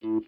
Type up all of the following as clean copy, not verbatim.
Well,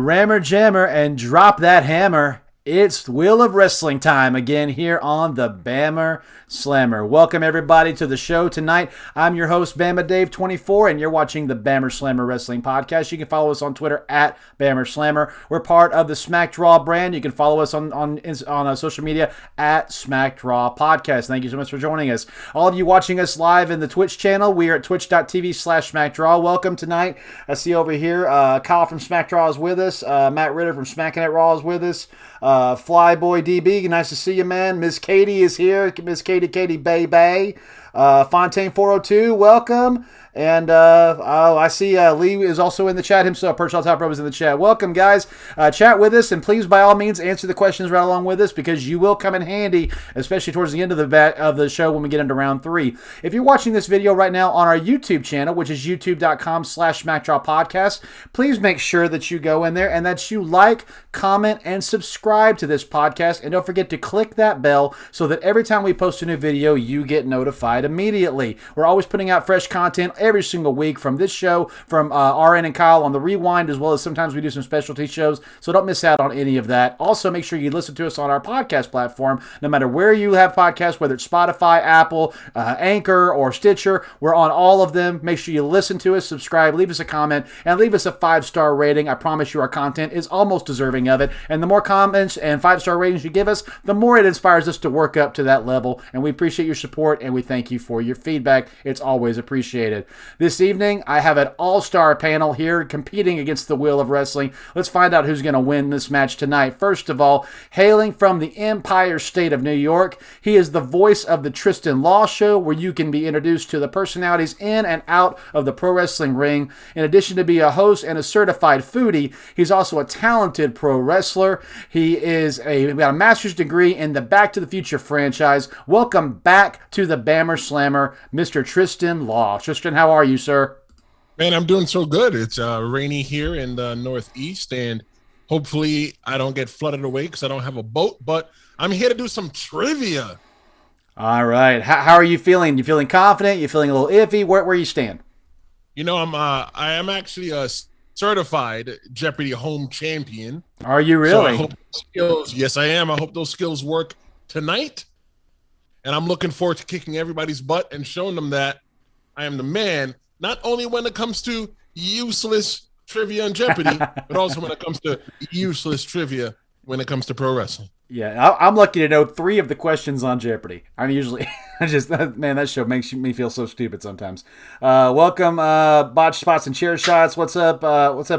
rammer, jammer, and drop that hammer. It's Wheel of Wrestling time again here on the Bammer Slammer. Welcome everybody to the show tonight. I'm your host, BamaDave24, and you're watching the Bammer Slammer Wrestling Podcast. You can follow us on Twitter at Bammer Slammer. We're part of the SmackDraw brand. You can follow us on social media at SmackDraw Podcast. Thank you so much for joining us. All of you watching us live in the Twitch channel, we are at twitch.tv/SmackDraw. Welcome tonight. I see over here Kyle from SmackDraw is with us. Matt Ritter from Smacking at Raw is with us. Flyboy DB, nice to see you, man. Miss Katie is here. Miss Katie Bay. Fontaine 402, welcome. And I see Lee is also in the chat himself. Perch on Top Rope is in the chat. Welcome, guys. Chat with us, and please, by all means, answer the questions right along with us because you will come in handy, especially towards the end of the show when we get into round 3. If you're watching this video right now on our YouTube channel, which is youtube.com/SmackDraw please make sure that you go in there and that you like, comment, and subscribe to this podcast. And don't forget to click that bell so that every time we post a new video, you get notified immediately. We're always putting out fresh content every single week from this show, from RN and Kyle on the Rewind, as well as sometimes we do some specialty shows, so don't miss out on any of that. Also, make sure you listen to us on our podcast platform, no matter where you have podcasts, whether it's Spotify, Apple, Anchor, or Stitcher. We're on all of them. Make sure you listen to us, subscribe, leave us a comment, and leave us a 5-star rating. I promise you our content is almost deserving of it, and the more comments and 5-star ratings you give us, the more it inspires us to work up to that level, and we appreciate your support, and we thank you for your feedback. It's always appreciated. This evening, I have an all-star panel here competing against the Wheel of Wrestling. Let's find out who's going to win this match tonight. First of all, hailing from the Empire State of New York, he is the voice of the Tristen Law Show, where you can be introduced to the personalities in and out of the pro wrestling ring. In addition to being a host and a certified foodie, he's also a talented pro wrestler. He got a master's degree in the Back to the Future franchise. Welcome back to the Bammer Slammer, Mr. Tristen Law. Tristen, how are you, sir? Man, I'm doing so good. It's rainy here in the Northeast, and hopefully I don't get flooded away because I don't have a boat, but I'm here to do some trivia. All right. How are you feeling? You feeling confident? You feeling a little iffy? Where you stand? You know, I am actually a certified Jeopardy home champion. Are you really? So I hope yes, I am. I hope those skills work tonight. And I'm looking forward to kicking everybody's butt and showing them that I am the man, not only when it comes to useless trivia and Jeopardy, but also when it comes to useless trivia when it comes to pro wrestling. Yeah, I'm lucky to know 3 of the questions on Jeopardy. I'm usually, man, that show makes me feel so stupid sometimes. Welcome, Botch Spots and Chair Shots. What's up,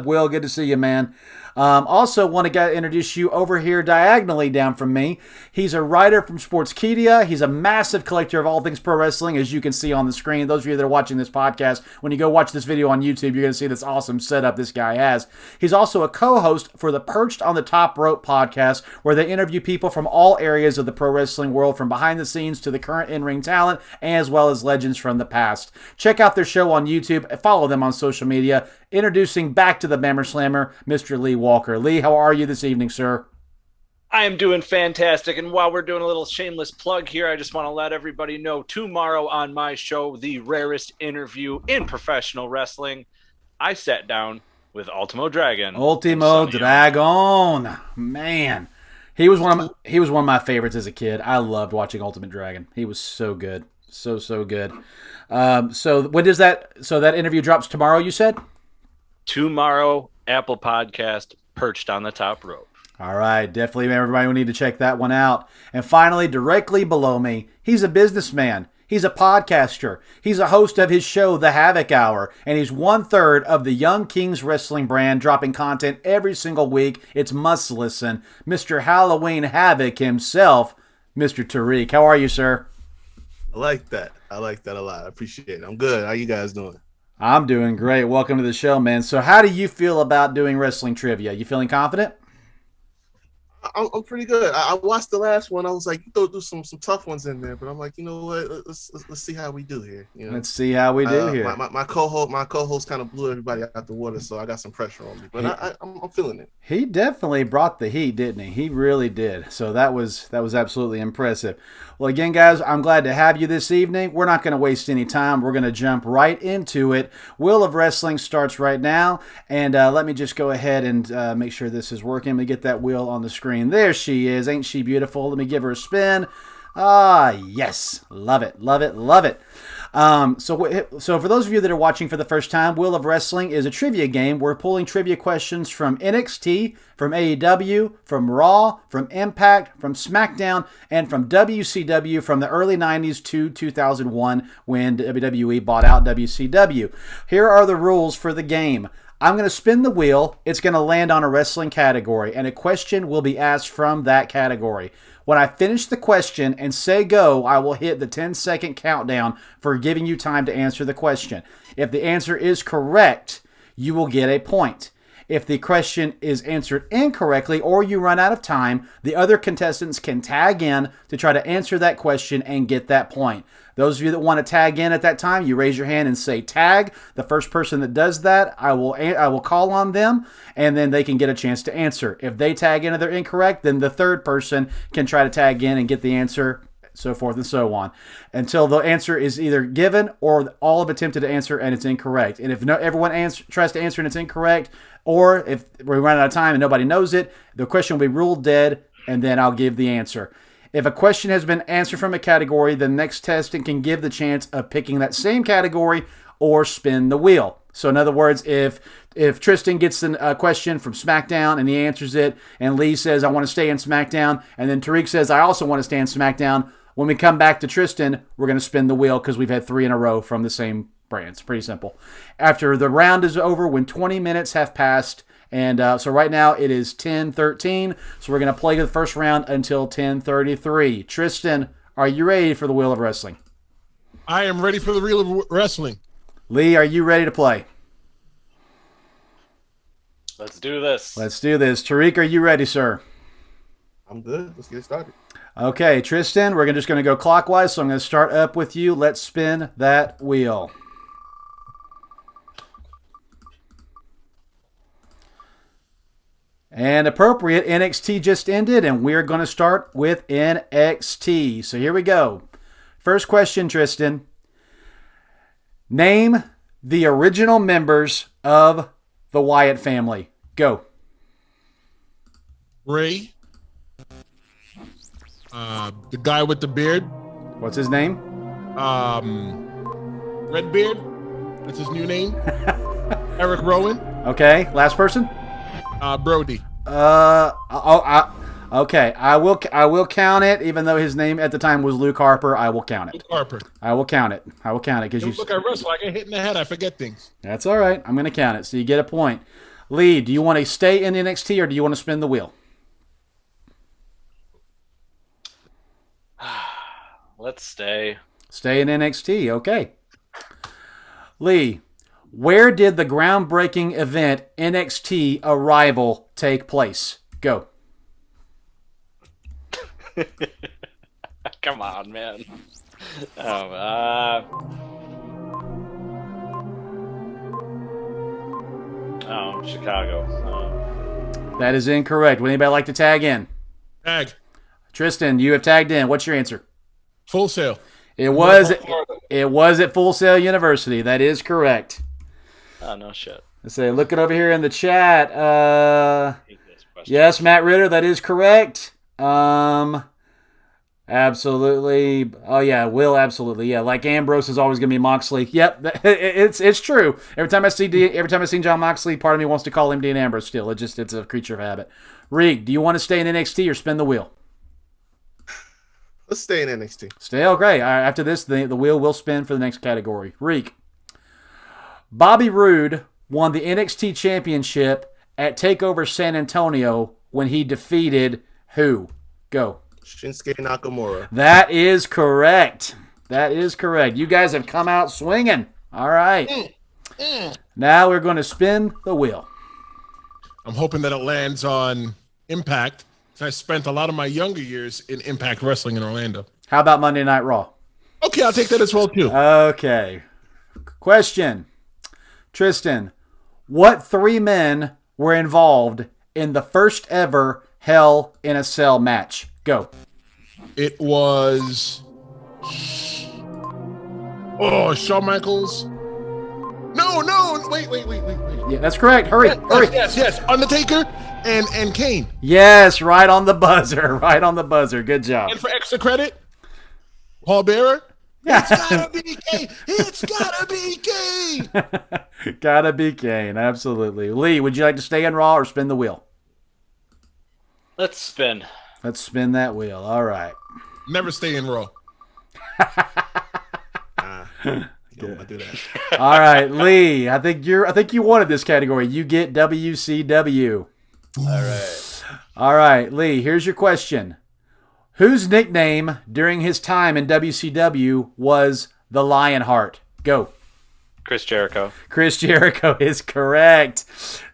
Will? Good to see you, man. Also want to introduce you over here diagonally down from me. He's a writer from Sportskeeda. He's a massive collector of all things pro wrestling, as you can see on the screen. Those of you that are watching this podcast, when you go watch this video on YouTube, you're going to see this awesome setup this guy has. He's also a co-host for the Perched on the Top Rope podcast, where they interview people from all areas of the pro wrestling world, from behind the scenes to the current in-ring talent, as well as legends from the past. Check out their show on YouTube. Follow them on social media. Introducing back to the Bammer Slammer, Mr. Lee Walker. Lee, how are you this evening, sir? I am doing fantastic. And while we're doing a little shameless plug here, I just want to let everybody know tomorrow on my show, the rarest interview in professional wrestling, I sat down with Ultimo Dragon. Ultimo Dragon. Man. He was one of my favorites as a kid. I loved watching Ultimate Dragon. He was so good. So good. So when does that interview drops tomorrow, you said? Tomorrow, Apple Podcast, Perched on the Top Rope. All right, definitely everybody will need to check that one out. And finally, directly below me, he's a businessman. He's a podcaster. He's a host of his show, The Havoc Hour, and he's 1/3 of the Young Kings Wrestling brand, dropping content every single week. It's must listen. Mr. Halloween Havoc himself, Mr. Tariq. How are you, sir? I like that. I like that a lot. I appreciate it. I'm good. How you guys doing? I'm doing great. Welcome to the show, man. So how do you feel about doing wrestling trivia? You feeling confident? I'm pretty good. I watched the last one. I was like, you do some tough ones in there, but I'm like, you know what? Let's see how we do here. You know? Let's see how we do here. My co-host kind of blew everybody out the water, so I got some pressure on me. But I'm feeling it. He definitely brought the heat, didn't he? He really did. So that was absolutely impressive. Well, again, guys, I'm glad to have you this evening. We're not going to waste any time. We're going to jump right into it. Wheel of Wrestling starts right now, and let me just go ahead and make sure this is working. Let me get that wheel on the screen. There she is. Ain't she beautiful? Let me give her a spin. Ah, yes. Love it, love it, love it. So for those of you that are watching for the first time, Wheel of Wrestling is a trivia game. We're pulling trivia questions from NXT, from AEW, from Raw, from Impact, from SmackDown, and from WCW from the early 90s to 2001 when WWE bought out WCW. Here are the rules for the game. I'm going to spin the wheel. It's going to land on a wrestling category, and a question will be asked from that category. When I finish the question and say go, I will hit the 10-second countdown for giving you time to answer the question. If the answer is correct, you will get a point. If the question is answered incorrectly or you run out of time, the other contestants can tag in to try to answer that question and get that point. Those of you that want to tag in at that time, you raise your hand and say tag. The first person that does that, I will call on them, and then they can get a chance to answer. If they tag in and they're incorrect, then the third person can try to tag in and get the answer, so forth and so on, until the answer is either given or all have attempted to answer and it's incorrect. And if everyone tries to answer and it's incorrect, or if we run out of time and nobody knows it, the question will be ruled dead, and then I'll give the answer. If a question has been answered from a category, the next contestant can give the chance of picking that same category or spin the wheel. So in other words, if Tristen gets a question from SmackDown and he answers it, and Lee says, I want to stay in SmackDown, and then Tariq says, I also want to stay in SmackDown, when we come back to Tristen, we're going to spin the wheel because we've had 3 in a row from the same brand. It's pretty simple. After the round is over, when 20 minutes have passed, and so right now it is 10:13, so we're going to play the first round until 10:33. Tristen, are you ready for the Wheel of Wrestling? I am ready for the Wheel of Wrestling. Lee, are you ready to play? Let's do this. Let's do this. Tariq, are you ready, sir? I'm good. Let's get started. Okay, Tristen, we're just going to go clockwise, so I'm going to start up with you. Let's spin that wheel. And appropriate, NXT just ended, and we're going to start with NXT. So here we go. First question, Tristen. Name the original members of the Wyatt family. Go. Ray. The guy with the beard. What's his name? Redbeard. That's his new name. Eric Rowan. Okay, last person? Brody. Okay. I will count it, even though his name at the time was Luke Harper. I will count it. Luke Harper. I will count it because you look. I wrestle. I get hit in the head. I forget things. That's all right. I'm going to count it, so you get a point. Lee, do you want to stay in NXT or do you want to spin the wheel? Let's stay. Stay in NXT. Okay. Lee, where did the groundbreaking event NXT Arrival take place? Go. Come on, man. Chicago. That is incorrect. Would anybody like to tag in? Tag. Tristen, you have tagged in. What's your answer? Full Sail. It was at Full Sail University. That is correct. Oh, no shit. Let's say, looking over here in the chat. Yes, Matt Ritter, that is correct. Absolutely. Oh yeah, Will, absolutely. Yeah, like Ambrose is always going to be Moxley. Yep, it's true. Every time I see John Moxley, part of me wants to call him Dean Ambrose. Still, it's a creature of habit. Reek, do you want to stay in NXT or spin the wheel? Let's stay in NXT. Stay. Okay. After this, the wheel will spin for the next category. Reek. Bobby Roode won the NXT Championship at TakeOver San Antonio when he defeated who? Go. Shinsuke Nakamura. That is correct. You guys have come out swinging. All right. Now we're going to spin the wheel. I'm hoping that it lands on Impact. I spent a lot of my younger years in Impact Wrestling in Orlando. How about Monday Night Raw? Okay, I'll take that as well, too. Okay. Question. Tristen, what 3 men were involved in the first ever Hell in a Cell match? Go. It was... Oh, Shawn Michaels. No, wait. Yeah, that's correct. Hurry. Yes. Undertaker and Kane. Yes, right on the buzzer. Right on the buzzer. Good job. And for extra credit, Paul Bearer. Yeah. It's gotta be Kane. It's gotta be Kane. Gotta be Kane. Absolutely. Lee, would you like to stay in Raw or spin the wheel? Let's spin. Let's spin that wheel. All right. Never stay in Raw. Don't want to do that. All right, Lee. I think you wanted this category. You get WCW. All right, Lee. Here's your question. Whose nickname during his time in WCW was the Lionheart? Go. Chris Jericho. Chris Jericho is correct.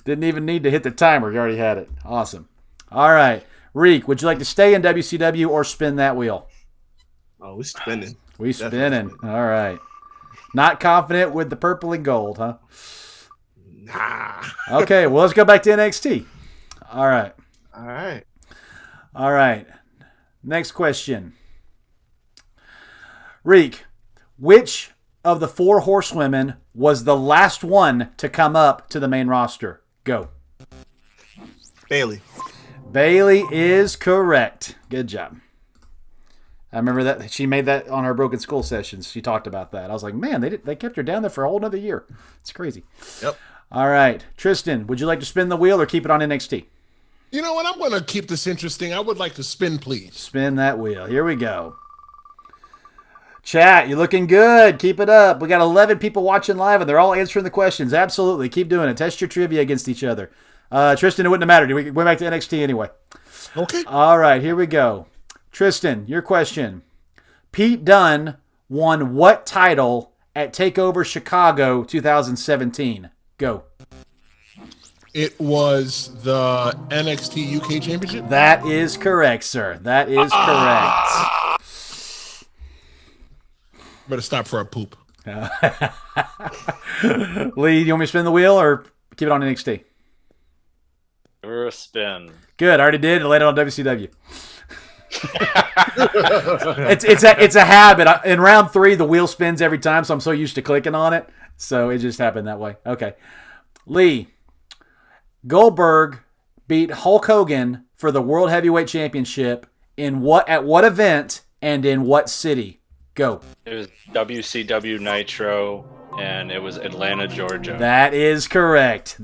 Didn't even need to hit the timer. You already had it. Awesome. All right, Reek. Would you like to stay in WCW or spin that wheel? Oh, we're spinning. We spinning. All right. Not confident with the purple and gold, huh? Nah. Okay, well, let's go back to NXT. All right. All right. Next question. Reek, which of the 4 horsewomen was the last one to come up to the main roster? Go. Bailey. Bailey is correct. Good job. I remember that she made that on her Broken Skull sessions. She talked about that. I was like, man, they kept her down there for a whole another year. It's crazy. Yep. All right. Tristen, would you like to spin the wheel or keep it on NXT? You know what? I'm going to keep this interesting. I would like to spin, please. Spin that wheel. Here we go. Chat, you're looking good. Keep it up. We got 11 people watching live, and they're all answering the questions. Absolutely. Keep doing it. Test your trivia against each other. Tristen, it wouldn't have mattered. We went back to NXT anyway. Okay. All right. Here we go. Tristen, your question. Pete Dunne won what title at TakeOver Chicago 2017? Go. It was the NXT UK Championship? That is correct, sir. That is correct. Better stop for a poop. Lee, you want me to spin the wheel or keep it on NXT? We're a spin. Good. I already did. I laid it on WCW. It's a habit. In round 3, the wheel spins every time, so I'm so used to clicking on it. So it just happened that way. Okay. Lee, Goldberg beat Hulk Hogan for the World Heavyweight Championship at what event and in what city? Go. It was WCW Nitro, and it was Atlanta, Georgia. That is correct.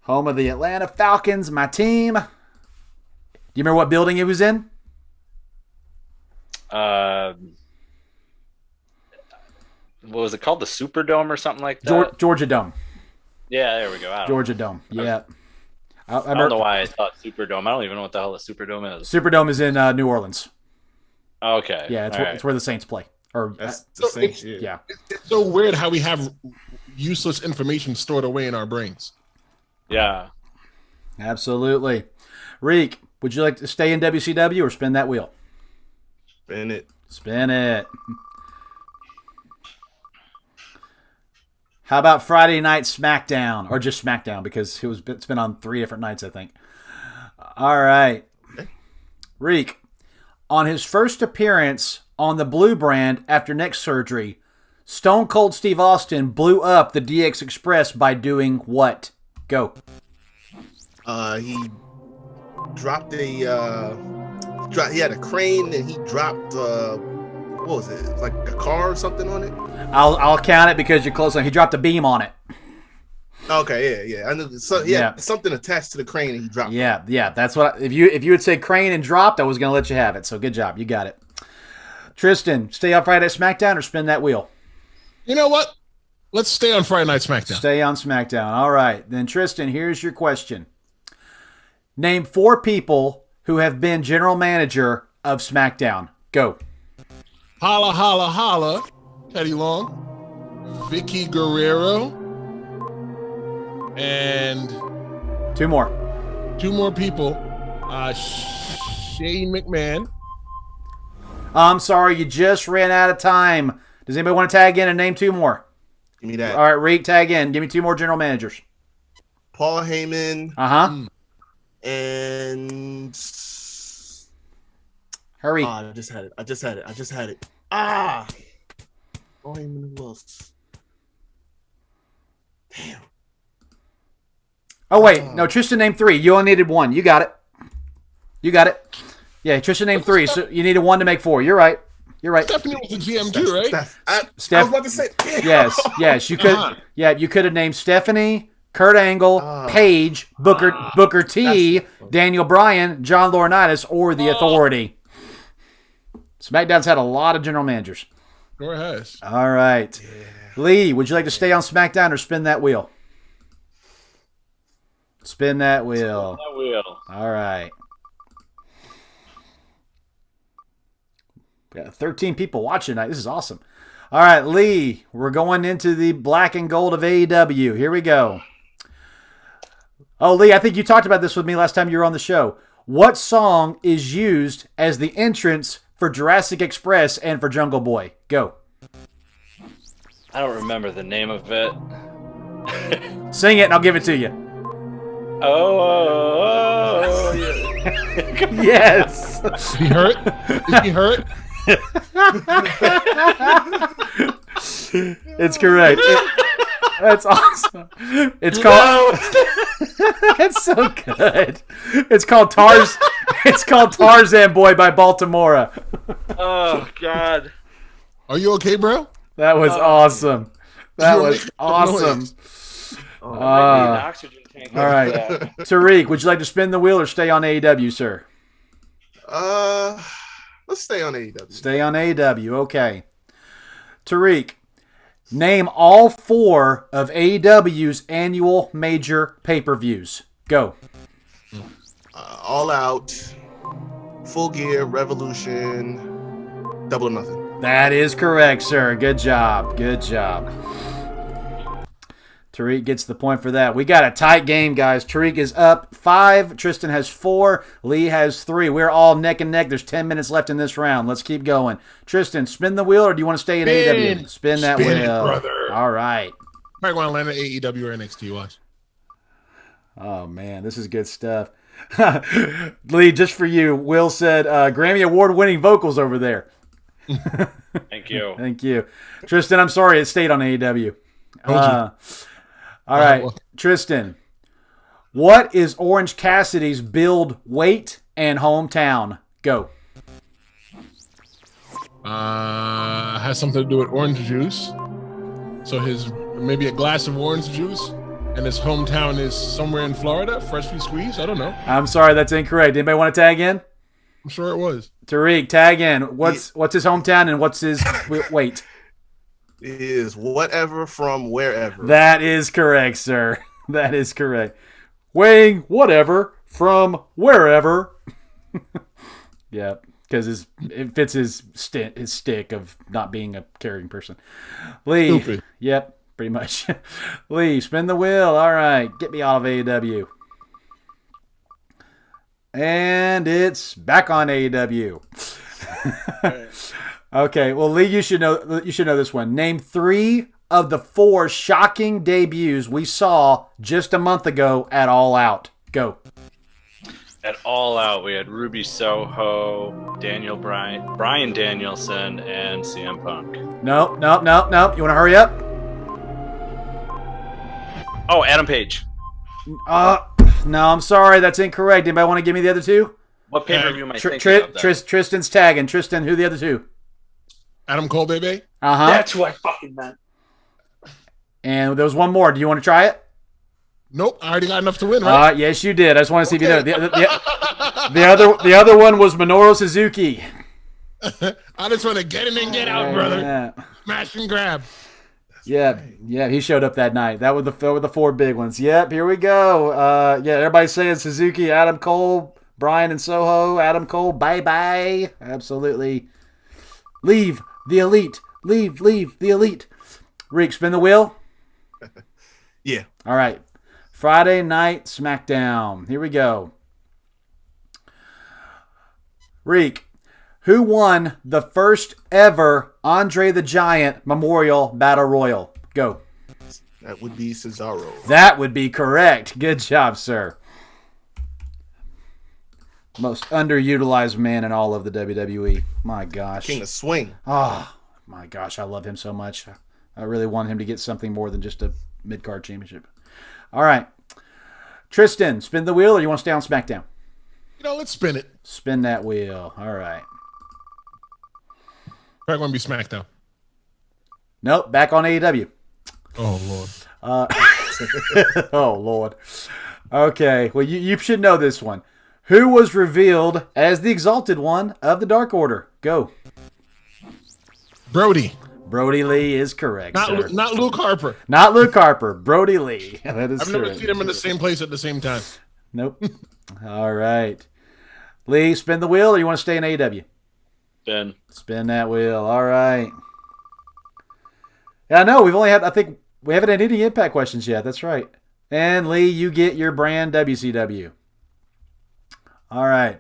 Home of the Atlanta Falcons, my team. Do you remember what building it was in? What was it called? The Superdome or something like that? Georgia Dome. Yeah, there we go. Georgia Dome. Yeah. I don't know why I thought Superdome. I don't even know what the hell the Superdome is. Superdome is in New Orleans. Okay. Yeah, it's where the Saints play. That's the Saints. Yeah. It's so weird how we have useless information stored away in our brains. Yeah. Absolutely. Reek, would you like to stay in WCW or spin that wheel? Spin it. Spin it. How about Friday Night SmackDown? Or just SmackDown, because it's been on 3 different nights, I think. All right. Okay. Reek, on his first appearance on the Blue brand after neck surgery, Stone Cold Steve Austin blew up the DX Express by doing what? Go. He dropped he had a crane and he dropped what was it, like a car or something on it? I'll count it because you're close on. He dropped a beam on it. Okay, yeah. I know something attached to the crane and he dropped it. Yeah. That's what if you had said crane and dropped, I was gonna let you have it. So good job, you got it. Tristen, stay on Friday Night SmackDown or spin that wheel? You know what? Let's stay on Friday Night SmackDown. Stay on SmackDown. All right. Then, Tristen, here's your question. Name 4 people who have been general manager of SmackDown. Go. Holla, holla, holla. Teddy Long. Vicky Guerrero, and Two more. two more people. Shane McMahon. I'm sorry, you just ran out of time. Does anybody want to tag in and name two more? Give me that. All right, Reek, tag in. Give me two more general managers. Paul Heyman and Hurry. I just had it. Paul Heyman, who else? Damn. Oh, wait. No, Tristan named three. You only needed one. You got it. Yeah, Tristan named three, so you needed one to make four. You're right. Stephanie was a GM too, right? I was about to say. Yes. You could. Yeah, you could have named Stephanie, Kurt Angle, Paige, Booker T, Daniel Bryan, John Laurinaitis, or The Authority. SmackDown's had a lot of general managers. Sure has. All right. Yeah. Lee, would you like to stay on SmackDown or spin that wheel? Spin that wheel. All right. We got 13 people watching tonight. This is awesome. All right, Lee, we're going into the black and gold of AEW. Here we go. Oh, Lee, I think you talked about this with me last time you were on the show. What song is used as the entrance for Jurassic Express and for Jungle Boy? Go. I don't remember the name of it. Sing it and I'll give it to you. Oh, yeah. Yes. Is he hurt? It's correct. That's awesome. It's called. It's so good. It's called Tarzan Boy by Baltimora. Oh God. Are you okay, bro? That was awesome. That was awesome. I need an oxygen tank. All right, Tariq, would you like to spin the wheel or stay on AEW, sir? Let's stay on AEW. Stay on AEW, okay. Tariq, name all four of AEW's annual major pay-per-views. Go. All Out, Full Gear, Revolution, Double or Nothing. That is correct, sir. Good job. Tariq gets the point for that. We got a tight game, guys. Tariq is up 5. Tristan has 4. Lee has 3. We're all neck and neck. There's 10 minutes left in this round. Let's keep going. Tristan, spin the wheel, or do you want to stay in AEW? Spin that wheel. It, brother. All right. Might want to land at AEW or NXT. Watch. Oh, man. This is good stuff. Lee, just for you, Will said Grammy Award-winning vocals over there. Thank you. Thank you. Tristan, I'm sorry it stayed on AEW. All right, Tristan. What is Orange Cassidy's build, weight, and hometown? Go. Has something to do with orange juice. So maybe a glass of orange juice, and his hometown is somewhere in Florida, freshly squeezed. I don't know. I'm sorry, that's incorrect. Anybody want to tag in? I'm sure it was. Tariq, tag in. What's his hometown and what's his weight? It is whatever from wherever. That is correct, sir. That is correct. Weighing whatever from wherever. Yeah, because it fits his stick of not being a caring person. Lee. Stupid. Yep, pretty much. Lee, spin the wheel. All right, get me out of AEW. And it's back on AEW. Okay, well, Lee, you should know this one. Name 3 of the 4 shocking debuts we saw just a month ago at All Out. Go. At All Out, we had Ruby Soho, Bryan Danielson, and CM Punk. Nope. You want to hurry up? Oh, Adam Page. No, I'm sorry. That's incorrect. Anybody want to give me the other 2? What pay-per-view am I thinking of? Tristan's tagging. Tristan, who are the other 2? Adam Cole, baby. That's who I fucking meant. And there was one more. Do you want to try it? Nope, I already got enough to win, right? Yes, you did. I just want to see if you know. The other one was Minoru Suzuki. I just want to get in and get out, brother. Yeah. Smash and grab. Yeah, he showed up that night. That were the 4 big ones. Yep, here we go. Everybody's saying Suzuki, Adam Cole, Bryan and Soho, Adam Cole, bye-bye. Absolutely. Leave the elite. Leave the elite. Reek, spin the wheel. Yeah. All right. Friday Night SmackDown. Here we go. Reek, who won the first ever Andre the Giant Memorial Battle Royal? Go. That would be Cesaro. That would be correct. Good job, sir. Most underutilized man in all of the WWE. My gosh. King of Swing. Oh, my gosh. I love him so much. I really want him to get something more than just a mid-card championship. All right. Tristen, spin the wheel or you want to stay on SmackDown? Let's spin it. Spin that wheel. All right. Probably going to be SmackDown. Nope. Back on AEW. Oh, Lord. Oh, Lord. Okay. Well, you should know this one. Who was revealed as the Exalted One of the Dark Order? Go. Brody. Brody Lee is correct, sir. Not Luke Harper. Not Luke Harper. Brody Lee. That is I've correct. never seen them in the same place at the same time. Nope. All right. Lee, spin the wheel or you want to stay in AEW? Ben. Spin that wheel. All right. Yeah, no, I think we haven't had any Impact questions yet. That's right. And Lee, you get your brand WCW. All right.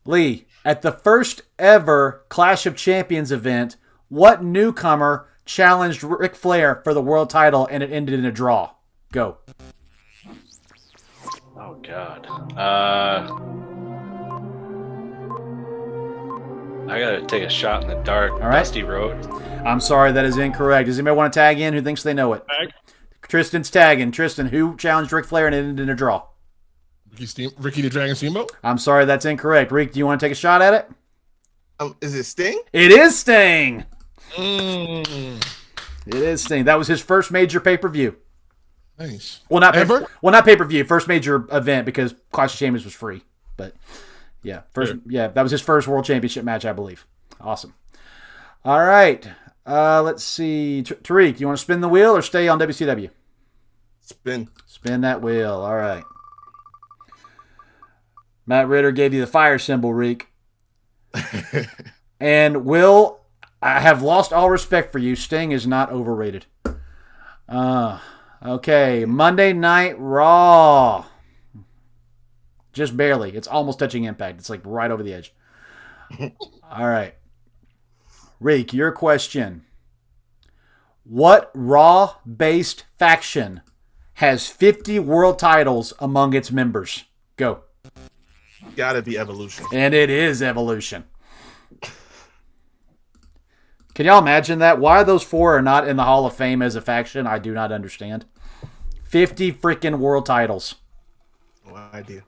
Lee, at the first ever Clash of Champions event, what newcomer challenged Ric Flair for the world title and it ended in a draw? Go. Oh, God. I got to take a shot in the dark. All right. Dusty Rhodes. I'm sorry, that is incorrect. Does anybody want to tag in who thinks they know it? Tag. Tristan's tagging. Tristan, who challenged Ric Flair and it ended in a draw? Ricky the Dragon Steamboat? I'm sorry, that's incorrect. Reek, do you want to take a shot at it? Is it Sting? It is Sting. Mm. It is Sting. That was his first major pay-per-view. Nice. Well, not Ever? not pay-per-view. First major event because Clash of Champions was free. But yeah, that was his first World Championship match, I believe. Awesome. All right. Let's see. Tariq, you want to spin the wheel or stay on WCW? Spin. Spin that wheel. All right. Matt Ritter gave you the fire symbol, Reek. And Will, I have lost all respect for you. Sting is not overrated. Okay, Monday Night Raw. Just barely. It's almost touching Impact. It's like right over the edge. All right. Reek, your question. What Raw-based faction has 50 world titles among its members? Go. Gotta be Evolution. And it is Evolution. Can y'all imagine that? Why those four are not in the Hall of Fame as a faction, I do not understand. 50 freaking world titles. No idea.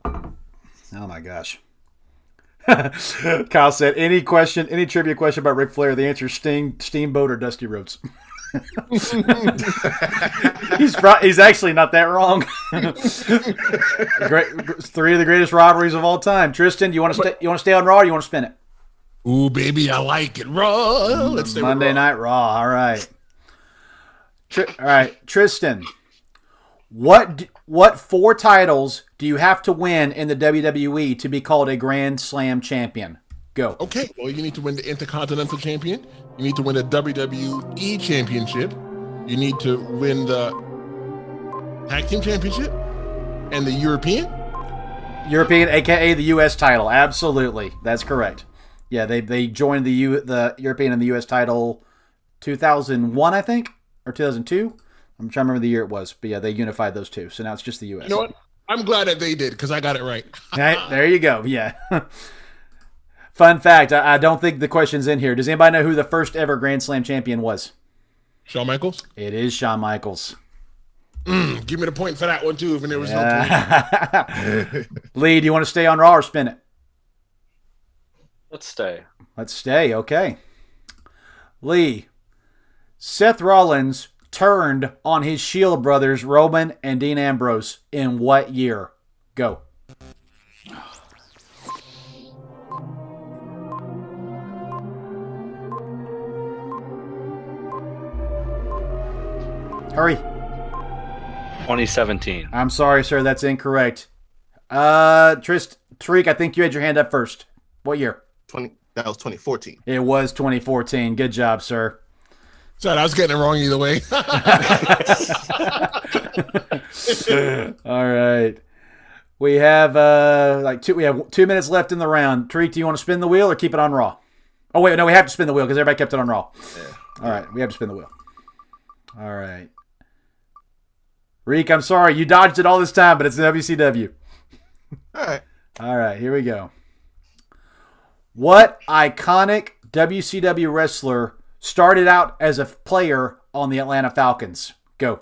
Oh my gosh. Kyle said, any trivia question about Ric Flair, the answer is Steamboat or Dusty Rhodes. He's actually not that wrong. Three of the greatest rivalries of all time. Tristan, you want to stay on Raw or you want to spin it? Ooh, baby, I like it raw. Let's stay Monday with Raw. Night Raw. All right. All right, Tristan. What 4 titles do you have to win in the WWE to be called a Grand Slam champion? Go. Okay, well, you need to win the Intercontinental Champion. You need to win the WWE Championship. You need to win the Tag Team Championship and the European, aka the U.S. title. Absolutely, that's correct. Yeah, they joined the European and the U.S. title 2001, I think, or 2002. I'm trying to remember the year it was, but yeah, they unified those two. So now it's just the U.S. You know what? I'm glad that they did because I got it right. Right, there you go. Yeah. Fun fact, I don't think the question's in here. Does anybody know who the first ever Grand Slam champion was? Shawn Michaels? It is Shawn Michaels. Give me the point for that one, too, if there was no point. Lee, do you want to stay on Raw or spin it? Let's stay. Let's stay, okay. Lee, Seth Rollins turned on his Shield brothers, Roman and Dean Ambrose, in what year? Go. Hurry. 2017. I'm sorry, sir. That's incorrect. Tariq, I think you had your hand up first. What year? That was 2014. It was 2014. Good job, sir. Sorry, I was getting it wrong either way. All right. We have we have 2 minutes left in the round. Tariq, do you want to spin the wheel or keep it on Raw? Oh wait, no, we have to spin the wheel because everybody kept it on Raw. Yeah. All right, we have to spin the wheel. All right. Reek, I'm sorry, you dodged it all this time, but it's WCW. All right, here we go. What iconic WCW wrestler started out as a player on the Atlanta Falcons? Go.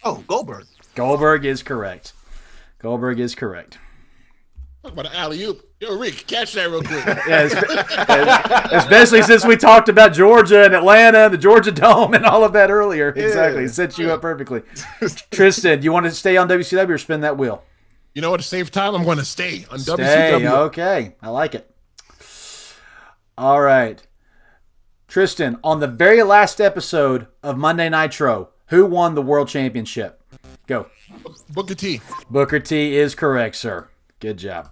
Oh, Goldberg. Goldberg is correct. Goldberg is correct. Talk about an alley-oop. Yo, Rick, catch that real quick. Yeah, especially since we talked about Georgia and Atlanta, the Georgia Dome, and all of that earlier. Yeah. Exactly. It sets you up perfectly. Tristan, do you want to stay on WCW or spin that wheel? You know what? To save time, I'm going to stay on WCW. Okay. I like it. All right. Tristan, on the very last episode of Monday Nitro, who won the World Championship? Go. Booker T. Booker T is correct, sir. Good job.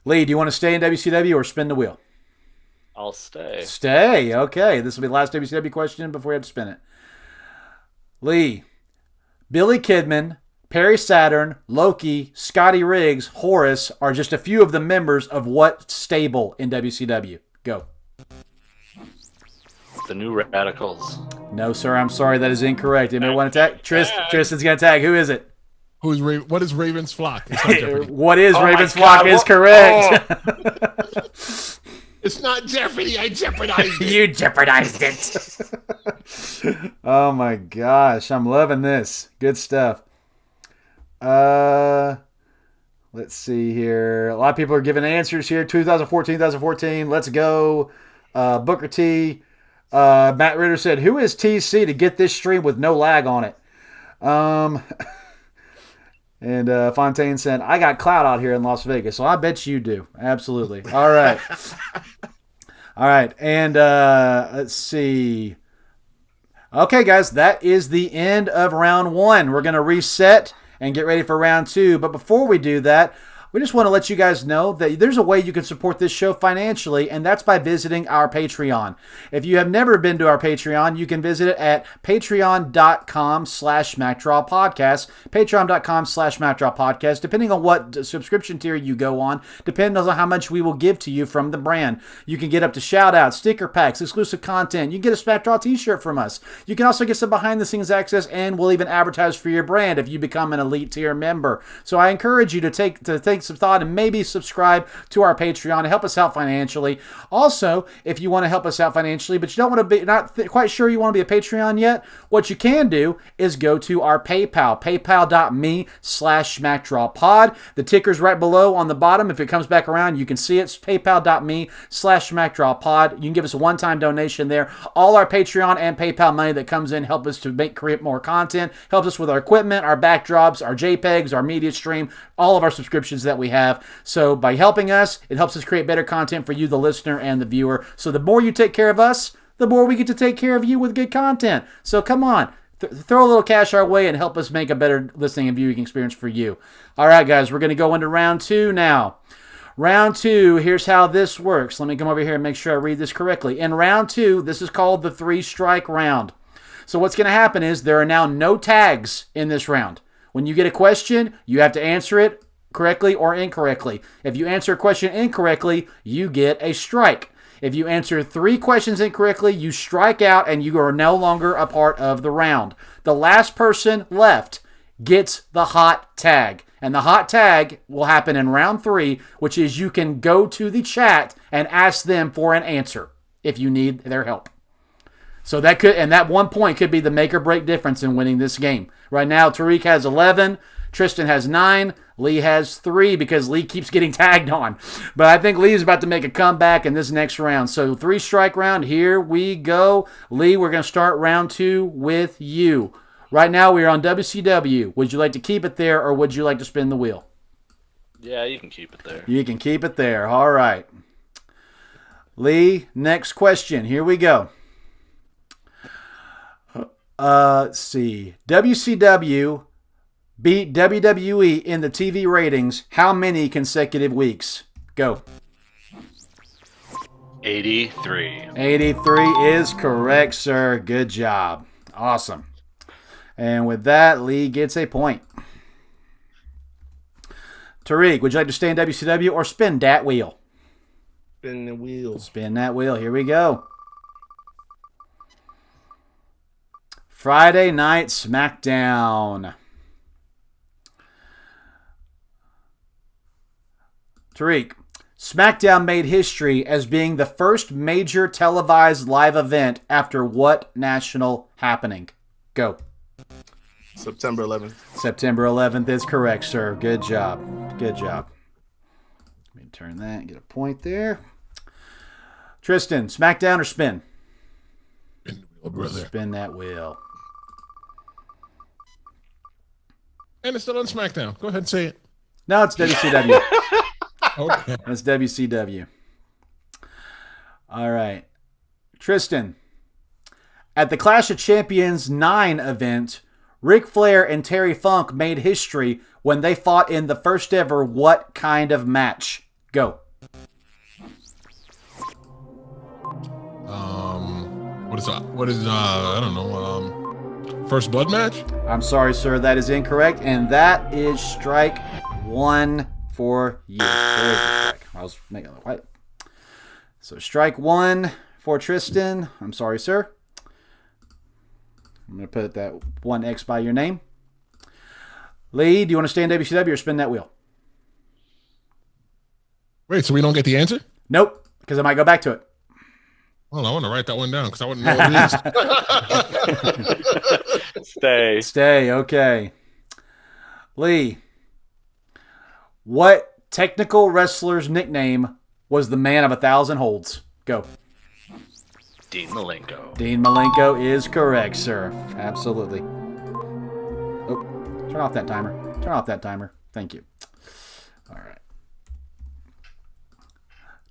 Lee, do you want to stay in WCW or spin the wheel? I'll stay. Stay. Okay. This will be the last WCW question before we have to spin it. Lee, Billy Kidman, Perry Saturn, Loki, Scotty Riggs, Horace are just a few of the members of what stable in WCW? Go. The New Radicals. No, sir. I'm sorry. That is incorrect. Anybody want to tag? Tristan's going to tag. Who is it? What is Raven's Flock? What is Raven's Flock is correct. Oh. It's not Jeopardy. I jeopardized it. You jeopardized it. Oh, my gosh. I'm loving this. Good stuff. Let's see here. A lot of people are giving answers here. 2014. Let's go. Booker T. Matt Ritter said, who is TC to get this stream with no lag on it? And Fontaine said, I got clout out here in Las Vegas, so I bet you do. Absolutely. All right. All right. And let's see. Okay, guys, that is the end of round one. We're going to reset and get ready for round two. But before we do that, we just want to let you guys know that there's a way you can support this show financially, and that's by visiting our Patreon. If you have never been to our Patreon, you can visit it at patreon.com/MacDrawPodcast, patreon.com/MacDrawPodcast, depending on what subscription tier you go on, depending on how much we will give to you from the brand. You can get up to shout-outs, sticker packs, exclusive content. You can get a SmackDraw t-shirt from us. You can also get some behind-the-scenes access, and we'll even advertise for your brand if you become an elite tier member. So I encourage you to take some thought and maybe subscribe to our Patreon to help us out financially. Also, if you want to help us out financially, but you don't want to be quite sure you want to be a Patreon yet, what you can do is go to our PayPal, paypal.me/SmackDrawPod. The ticker's right below on the bottom. If it comes back around, you can see it's paypal.me/SmackDrawPod. You can give us a one-time donation there. All our Patreon and PayPal money that comes in help us to create more content, helps us with our equipment, our backdrops, our JPEGs, our media stream, all of our subscriptions that we have. So by helping us, it helps us create better content for you, the listener and the viewer. So the more you take care of us, the more we get to take care of you with good content. So come on, throw a little cash our way and help us make a better listening and viewing experience for you. All right, guys, we're going to go into round two now. Round two, here's how this works. Let me come over here and make sure I read this correctly. In round two, this is called the 3-strike round. So what's going to happen is there are now no tags in this round. When you get a question, you have to answer it correctly or incorrectly. If you answer a question incorrectly, you get a strike. If you answer 3 questions incorrectly, you strike out and you are no longer a part of the round. The last person left gets the hot tag. And the hot tag will happen in round 3, which is you can go to the chat and ask them for an answer if you need their help. So that could, and that 1 point could be the make or break difference in winning this game. Right now, Tariq has 11, Tristan has 9, Lee has 3 because Lee keeps getting tagged on. But I think Lee is about to make a comeback in this next round. So 3-strike round, here we go. Lee, we're going to start round 2 with you. Right now, we are on WCW. Would you like to keep it there or would you like to spin the wheel? Yeah, you can keep it there. You can keep it there. All right. Lee, next question. Here we go. Let's see. WCW beat WWE in the TV ratings how many consecutive weeks? Go. 83. 83 is correct, sir. Good job. Awesome. And with that, Lee gets a point. Tariq, would you like to stay in WCW or spin that wheel? Spin the wheel. Spin that wheel. Here we go. Friday Night SmackDown. Tariq, SmackDown made history as being the first major televised live event after what national happening? Go. September 11th. September 11th is correct, sir. Good job. Good job. Let me turn that and get a point there. Tristen, SmackDown or spin? Spin the wheel, brother. Spin that wheel. And it's still on SmackDown. Go ahead and say it. No, it's WCW. Okay. It's WCW. All right. Tristen, at the Clash of Champions 9 event, Ric Flair and Terry Funk made history when they fought in the first ever what kind of match? Go. What is I don't know, First Blood match? I'm sorry, sir, that is incorrect, and that is strike one for you. There is a strike. I was making it white. So strike one for Tristen. I'm sorry, sir. I'm going to put that 1X by your name. Lee, do you want to stay in WCW or spin that wheel? Wait, so we don't get the answer? Nope, because I might go back to it. Well, I want to write that one down because I wouldn't know what it is. Stay. Stay, okay. Lee, what technical wrestler's nickname was the man of 1,000 holds? Go. Dean Malenko. Dean Malenko is correct, sir. Absolutely. Oh, turn off that timer. Turn off that timer. Thank you. All right.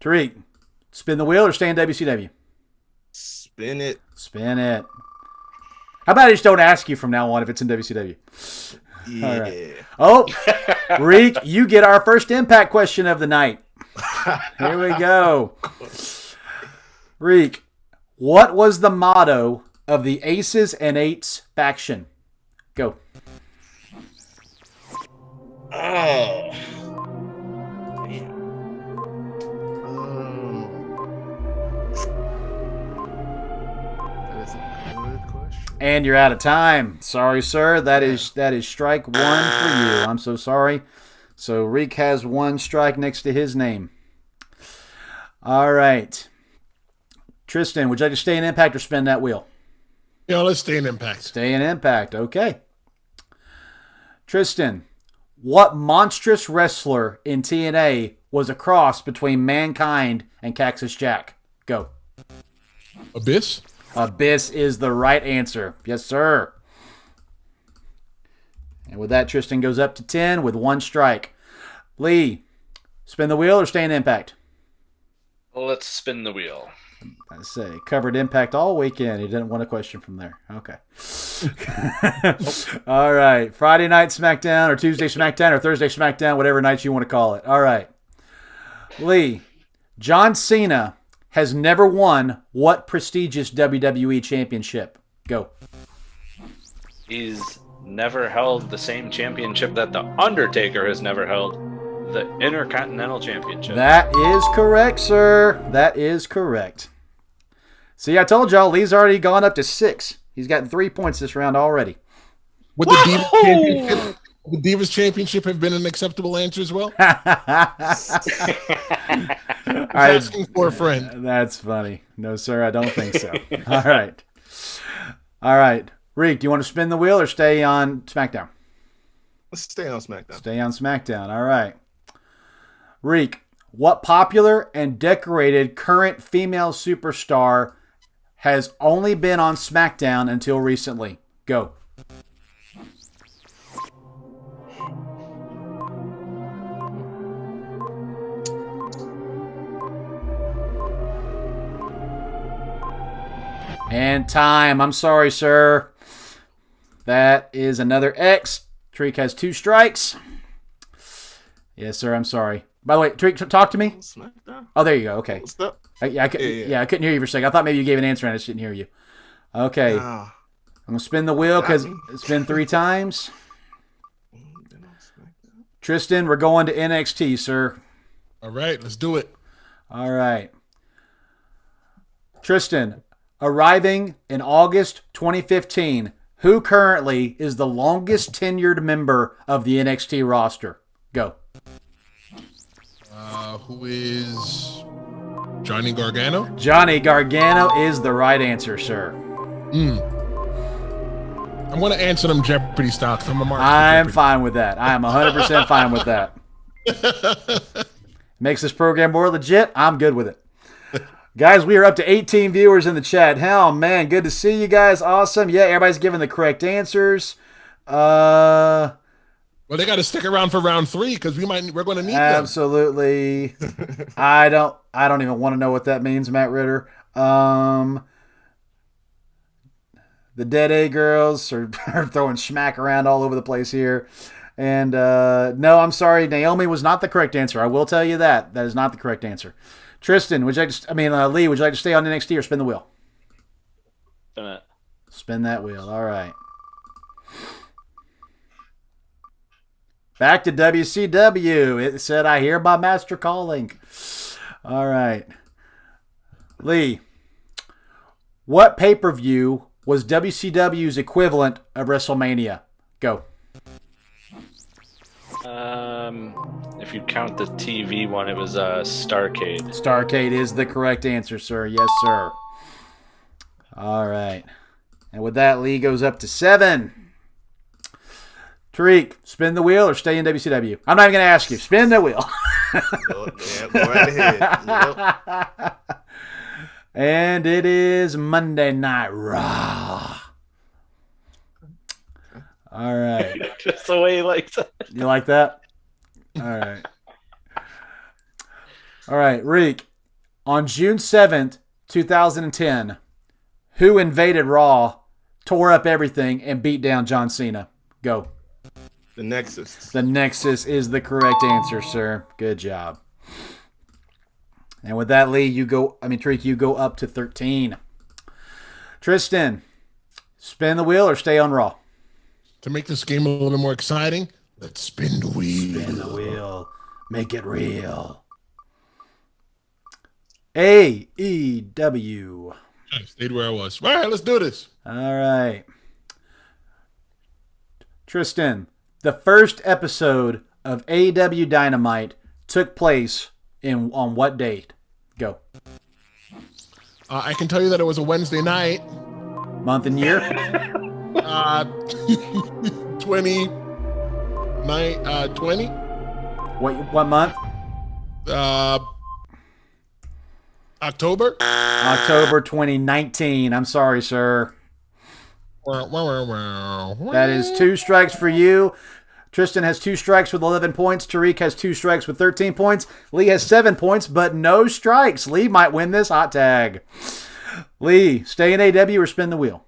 Tariq, spin the wheel or stay in WCW? Spin it. Spin it. How about I just don't ask you from now on if it's in WCW? Yeah. All right. Oh, Reek, you get our first Impact question of the night. Here we go. Reek, what was the motto of the Aces and Eights faction? Go. Oh. That is a good question. And you're out of time. Sorry, sir. That is strike one for you. I'm so sorry. So Reek has one strike next to his name. All right. Tristen, would you like to stay in Impact or spin that wheel? Yeah, let's stay in Impact. Stay in Impact. Okay. Tristen, what monstrous wrestler in TNA was a cross between Mankind and Cactus Jack? Go. Abyss? Abyss is the right answer. Yes, sir. And with that, Tristen goes up to 10 with one strike. Lee, spin the wheel or stay in Impact? Let's spin the wheel. I say, covered Impact all weekend. He didn't want a question from there. Okay. All right. Friday Night SmackDown or Tuesday SmackDown or Thursday SmackDown, whatever night you want to call it. All right. Lee, John Cena has never won what prestigious WWE championship? Go. He's never held the same championship that The Undertaker has never held, the Intercontinental Championship. That is correct, sir. That is correct. See, I told y'all, Lee's already gone up to 6. He's gotten 3 points this round already. Would the Divas Championship have been an acceptable answer as well? Asking for a friend. That's funny. No, sir, I don't think so. All right. All right. Reek, do you want to spin the wheel or stay on SmackDown? Let's stay on SmackDown. Stay on SmackDown. All right. Reek, what popular and decorated current female superstar has only been on SmackDown until recently? Go. And time. I'm sorry, sir. That is another X. Tariq has 2 strikes. Yes, sir. I'm sorry. By the way, Tariq, talk to me. SmackDown. Oh, there you go. Okay. What's up? I couldn't hear you for a second. I thought maybe you gave an answer and I just didn't hear you. Okay. I'm going to spin the wheel because it's been 3 times. Tristen, we're going to NXT, sir. All right, let's do it. All right. Tristen, arriving in August 2015, who currently is the longest tenured member of the NXT roster? Go. Who is Johnny Gargano? Johnny Gargano is the right answer, sir. I'm going to answer them Jeopardy style. I'm fine with that. I am 100% fine with that. Makes this program more legit. I'm good with it. Guys, we are up to 18 viewers in the chat. Hell, man, good to see you guys. Awesome. Yeah, everybody's giving the correct answers. Well, they got to stick around for round 3 because we're going to need them. Absolutely. I don't even want to know what that means, Matt Ritter. The Dead A girls are throwing smack around all over the place here. And no, I'm sorry. Naomi was not the correct answer. I will tell you that. That is not the correct answer. Tristen, Lee, would you like to stay on NXT or spin the wheel? Spin it. Spin that wheel. All right. Back to WCW. It said, I hear my master calling. All right. Lee, what pay-per-view was WCW's equivalent of WrestleMania? Go. If you count the TV one, it was Starrcade. Starrcade is the correct answer, sir. Yes, sir. All right. And with that, Lee goes up to 7. Tariq, spin the wheel or stay in WCW? I'm not even going to ask you. Spin the wheel. Go right ahead. Yep. And it is Monday Night Raw. All right. Just the way he likes it. You like that? All right. All right, Reek. On June 7th, 2010, who invaded Raw, tore up everything, and beat down John Cena? Go. The Nexus. The Nexus is the correct answer, sir. Good job. And with that, Lee, Tariq, you go up to 13. Tristen, spin the wheel or stay on Raw? To make this game a little more exciting, let's spin the wheel. Spin the wheel. Make it real. AEW. I stayed where I was. All right, let's do this. All right. Tristen, the first episode of AEW Dynamite took place on what date? Go. I can tell you that it was a Wednesday night. Month and year? 20. What month? October? October 2019. I'm sorry, sir. That is 2 strikes for you. Tristen has 2 strikes with 11 points. Tariq has 2 strikes with 13 points. Lee has 7 points, but no strikes. Lee might win this hot tag. Lee, stay in AW or spin the wheel?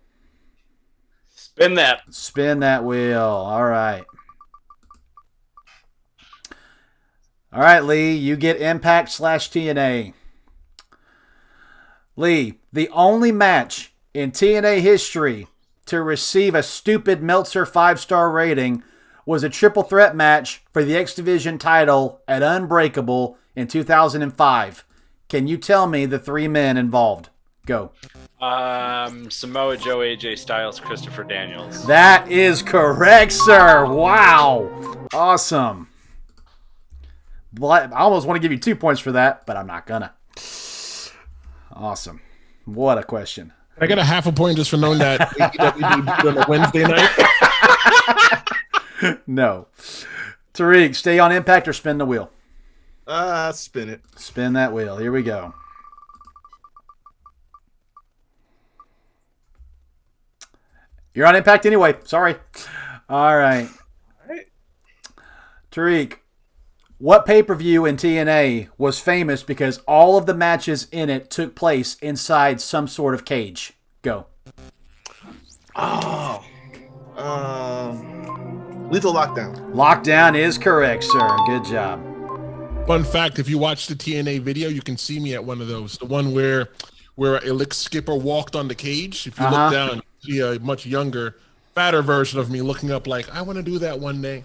Spin that. Spin that wheel. All right. All right, Lee, you get Impact/TNA. Lee, the only match in TNA history to receive a stupid Meltzer 5-star rating was a triple threat match for the X Division title at Unbreakable in 2005. Can you tell me the 3 men involved? Go. Samoa Joe, AJ Styles, Christopher Daniels. That is correct, sir. Wow. Awesome. I almost want to give you 2 points for that, but I'm not gonna. Awesome. What a question. I got a half a point just for knowing that AEW on a Wednesday night. No. Tariq, stay on Impact or spin the wheel? Spin it. Spin that wheel. Here we go. You're on Impact anyway. Sorry. All right. Tariq, what pay-per-view in TNA was famous because all of the matches in it took place inside some sort of cage? Go. Oh. Lethal Lockdown. Lockdown is correct, sir. Good job. Fun fact: if you watch the TNA video, you can see me at one of those. The one where Elix Skipper walked on the cage. If you look down, you see a much younger, fatter version of me looking up like, I want to do that one day.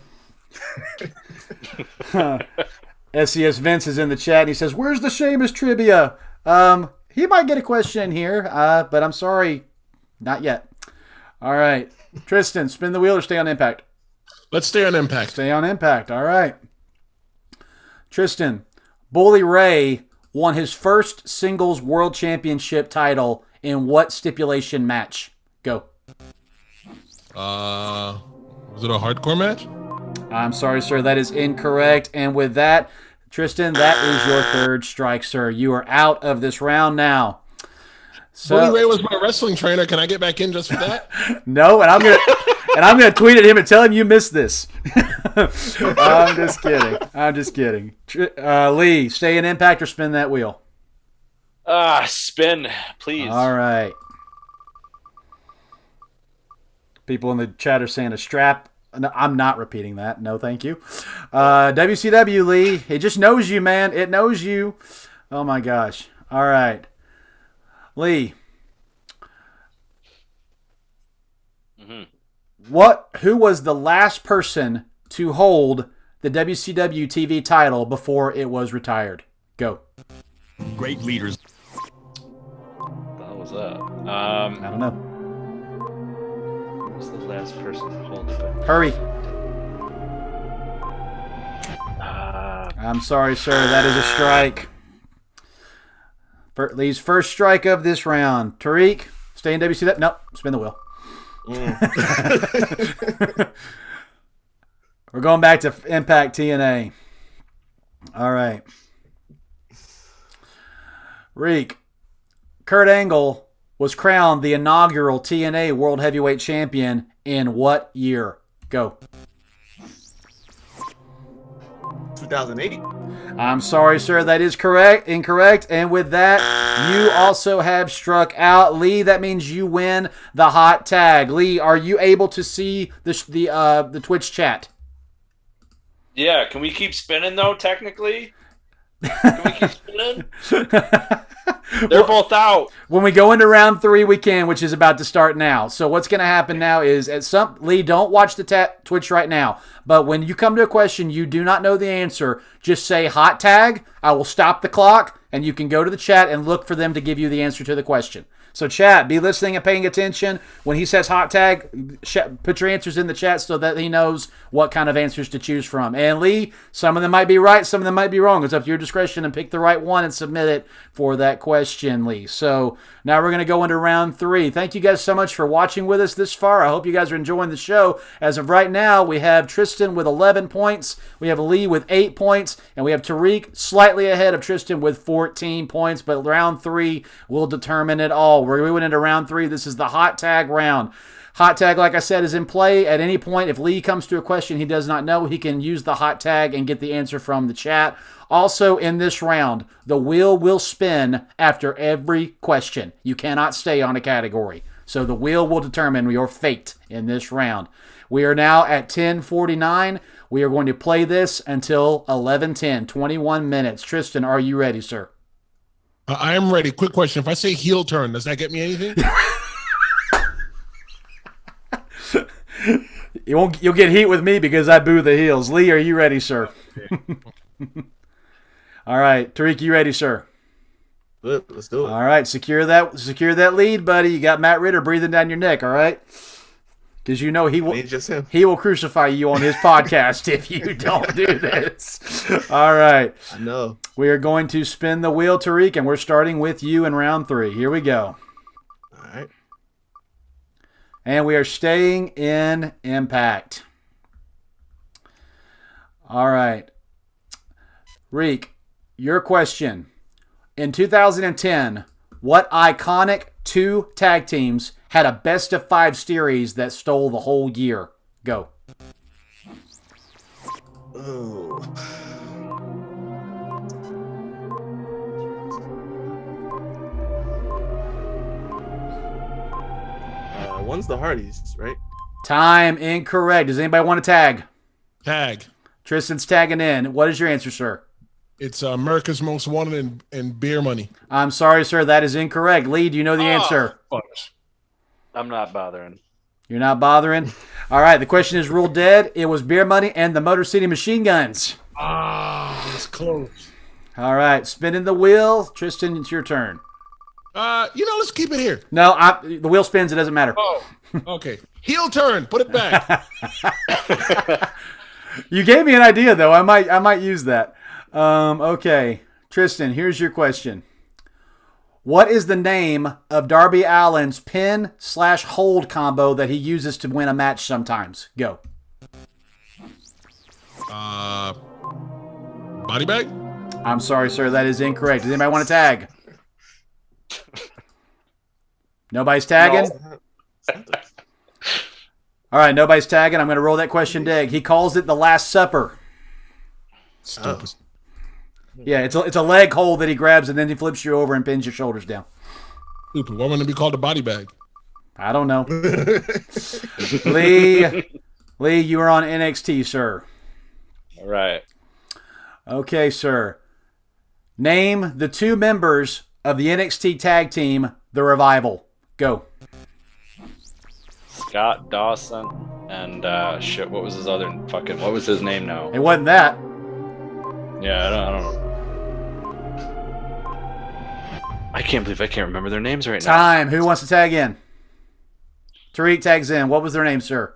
SES Vince is in the chat and he says, "Where's the Sheamus trivia?" He might get a question here, but I'm sorry, not yet. All right, Tristan, spin the wheel or stay on Impact? Let's stay on Impact. Stay on Impact. All right. Tristan, Bully Ray won his first singles world championship title in what stipulation match? Go. Was it a hardcore match? I'm sorry, sir. That is incorrect. And with that, Tristan, that is your third strike, sir. You are out of this round now. So, Bully Ray was my wrestling trainer. Can I get back in just for that? No, and I'm gonna tweet at him and tell him you missed this. I'm just kidding. Lee, stay in Impact or spin that wheel? Spin, please. All right. People in the chat are saying a strap. No, I'm not repeating that. No, thank you. WCW, Lee. It just knows you, man. It knows you. Oh, my gosh. All right. Lee. Who was the last person to hold the WCW TV title before it was retired? Go. Great leaders. What the hell was that? I don't know. Who was the last person to hold it? Hurry. I'm sorry, sir. That is a strike. Lee's first strike of this round. Tariq, stay in WCW. Nope, spin the wheel. We're going back to Impact TNA. All right. Reek, Kurt Angle was crowned the inaugural TNA World Heavyweight Champion in what year? Go. 2008. I'm sorry, sir. That is incorrect. And with that, you also have struck out. Lee, that means you win the hot tag. Lee, are you able to see the Twitch chat? Yeah, can we keep spinning, though, technically? Can we keep spinning? They're both out. When we go into round 3, we can, which is about to start now. So what's going to happen now is, Lee, don't watch the Twitch right now. But when you come to a question you do not know the answer, just say hot tag. I will stop the clock, and you can go to the chat and look for them to give you the answer to the question. So chat, be listening and paying attention. When he says hot tag, put your answers in the chat so that he knows what kind of answers to choose from. And Lee, some of them might be right, some of them might be wrong. It's up to your discretion and pick the right one and submit it for that question, Lee. So now we're going to go into round 3. Thank you guys so much for watching with us this far. I hope you guys are enjoying the show. As of right now, we have Tristan with 11 points. We have Lee with 8 points. And we have Tariq slightly ahead of Tristan with 14 points. But round 3 will determine it all. We're going into round 3. This is the hot tag round. Hot tag, like I said, is in play at any point. If Lee comes to a question he does not know, he can use the hot tag and get the answer from the chat. Also, in this round, the wheel will spin after every question. You cannot stay on a category. So the wheel will determine your fate in this round. We are now at 10:49. We are going to play this until 11:10, 21 minutes. Tristan, are you ready, sir? I am ready. Quick question. If I say heel turn, does that get me anything? You'll get heat with me because I boo the heels. Lee, are you ready, sir? All right. Tariq, you ready, sir? Good. Let's do it. All right. Secure that lead, buddy. You got Matt Ritter breathing down your neck, all right? Because you know he will crucify you on his podcast if you don't do this. All right. I know. We are going to spin the wheel, Tariq, and we're starting with you in round 3. Here we go. All right. And we are staying in Impact. All right. Reek, your question. In 2010, what iconic 2 tag teams had a best-of-5 series that stole the whole year? Go. Oh. One's the Hardys, right? Time incorrect. Does anybody want to tag? Tag. Tristan's tagging in. What is your answer, sir? It's America's Most Wanted and Beer Money. I'm sorry, sir. That is incorrect. Lee, do you know the answer? Fudge. I'm not bothering. You're not bothering? All right. The question is ruled dead. It was Beer Money and the Motor City Machine Guns. It's close. All right. Spinning the wheel. Tristen, it's your turn. Let's keep it here. No, the wheel spins. It doesn't matter. Oh, okay. Heel turn. Put it back. You gave me an idea, though. I might use that. Okay. Tristen, here's your question. What is the name of Darby Allin's pin/hold combo that he uses to win a match sometimes? Go. Body bag? I'm sorry, sir. That is incorrect. Does anybody want to tag? Nobody's tagging? No. All right, nobody's tagging. I'm going to roll that question dead. He calls it the Last Supper. Stupid. Yeah, it's a leg hold that he grabs and then he flips you over and pins your shoulders down. Stupid. Why wouldn't it be called a body bag? I don't know. Lee, you are on NXT, sir. All right. Okay, sir. Name the 2 members of the NXT tag team, The Revival. Go. Scott Dawson and what was his other what was his name now? It wasn't that. Yeah, I don't know. I can't believe I can't remember their names right now. Time. Who wants to tag in? Tariq tags in. What was their name, sir?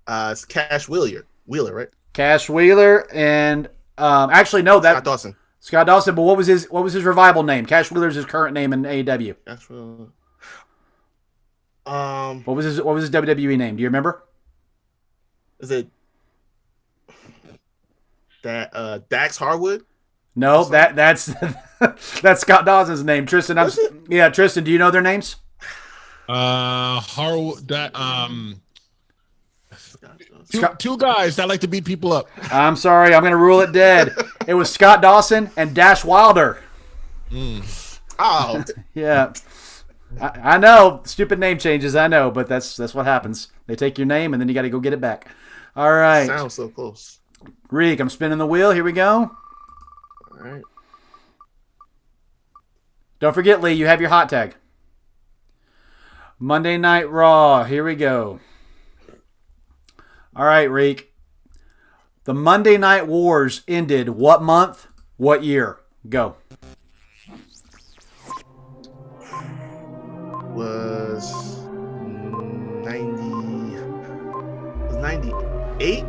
It's Cash Wheeler, right? Cash Wheeler and actually no, that Scott Dawson. Scott Dawson. But what was his Revival name? Cash Wheeler's his current name in AEW. Cash Wheeler. What was his WWE name? Do you remember? Is it that Dax Harwood? No, that's that's Scott Dawson's name. Tristen, Tristen, do you know their names? Two guys that like to beat people up. I'm sorry, I'm going to rule it dead. It was Scott Dawson and Dash Wilder. Oh, Yeah. I know, stupid name changes, I know, but that's what happens. They take your name and then you got to go get it back. All right. sounds so close. Reek, I'm spinning the wheel. Here we go. All right. Don't forget, Lee, you have your hot tag. Monday Night Raw. Here we go. All right, Reek. The Monday Night Wars ended what month? What year? Go. Was 98?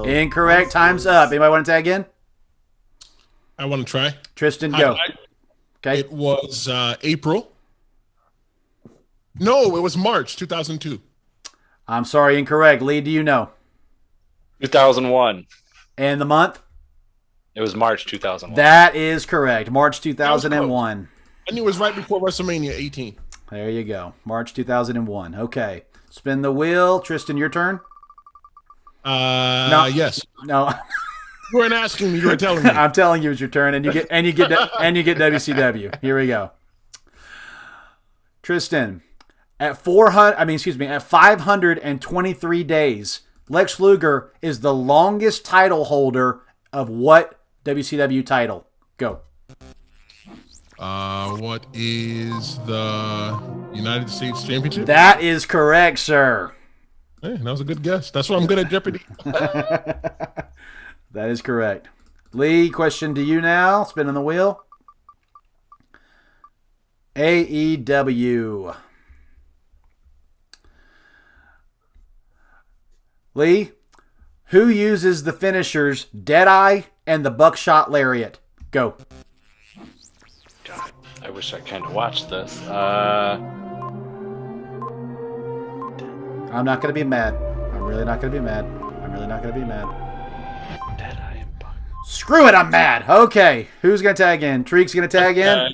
Incorrect. Time's up. Anybody want to tag in? I want to try. Tristan, go. Okay. It was April. No, it was March 2002. I'm sorry, incorrect. Lee, do you know? 2001. And the month? It was March 2001. That is correct. March 2001. I knew it was right before WrestleMania 18. There you go. March 2001. Okay. Spin the wheel. Tristan, your turn? No. Yes. No. You weren't asking me, you were telling me. I'm telling you it's your turn, and you get WCW. Here we go. Tristan, at 523 days, Lex Luger is the longest title holder of what WCW title? Go. What is the United States Championship? That is correct, sir. Hey, that was a good guess. That's why I'm good at Jeopardy. That is correct. Lee, question to you now. Spinning the wheel. AEW. Lee, who uses the finishers Deadeye and the Buckshot Lariat? Go. God, I wish I kind of watched this. I'm not going to be mad. I'm really not going to be mad. Deadeye and Buck. Screw it, I'm mad. Okay, who's going to tag in? Tariq's going to tag in?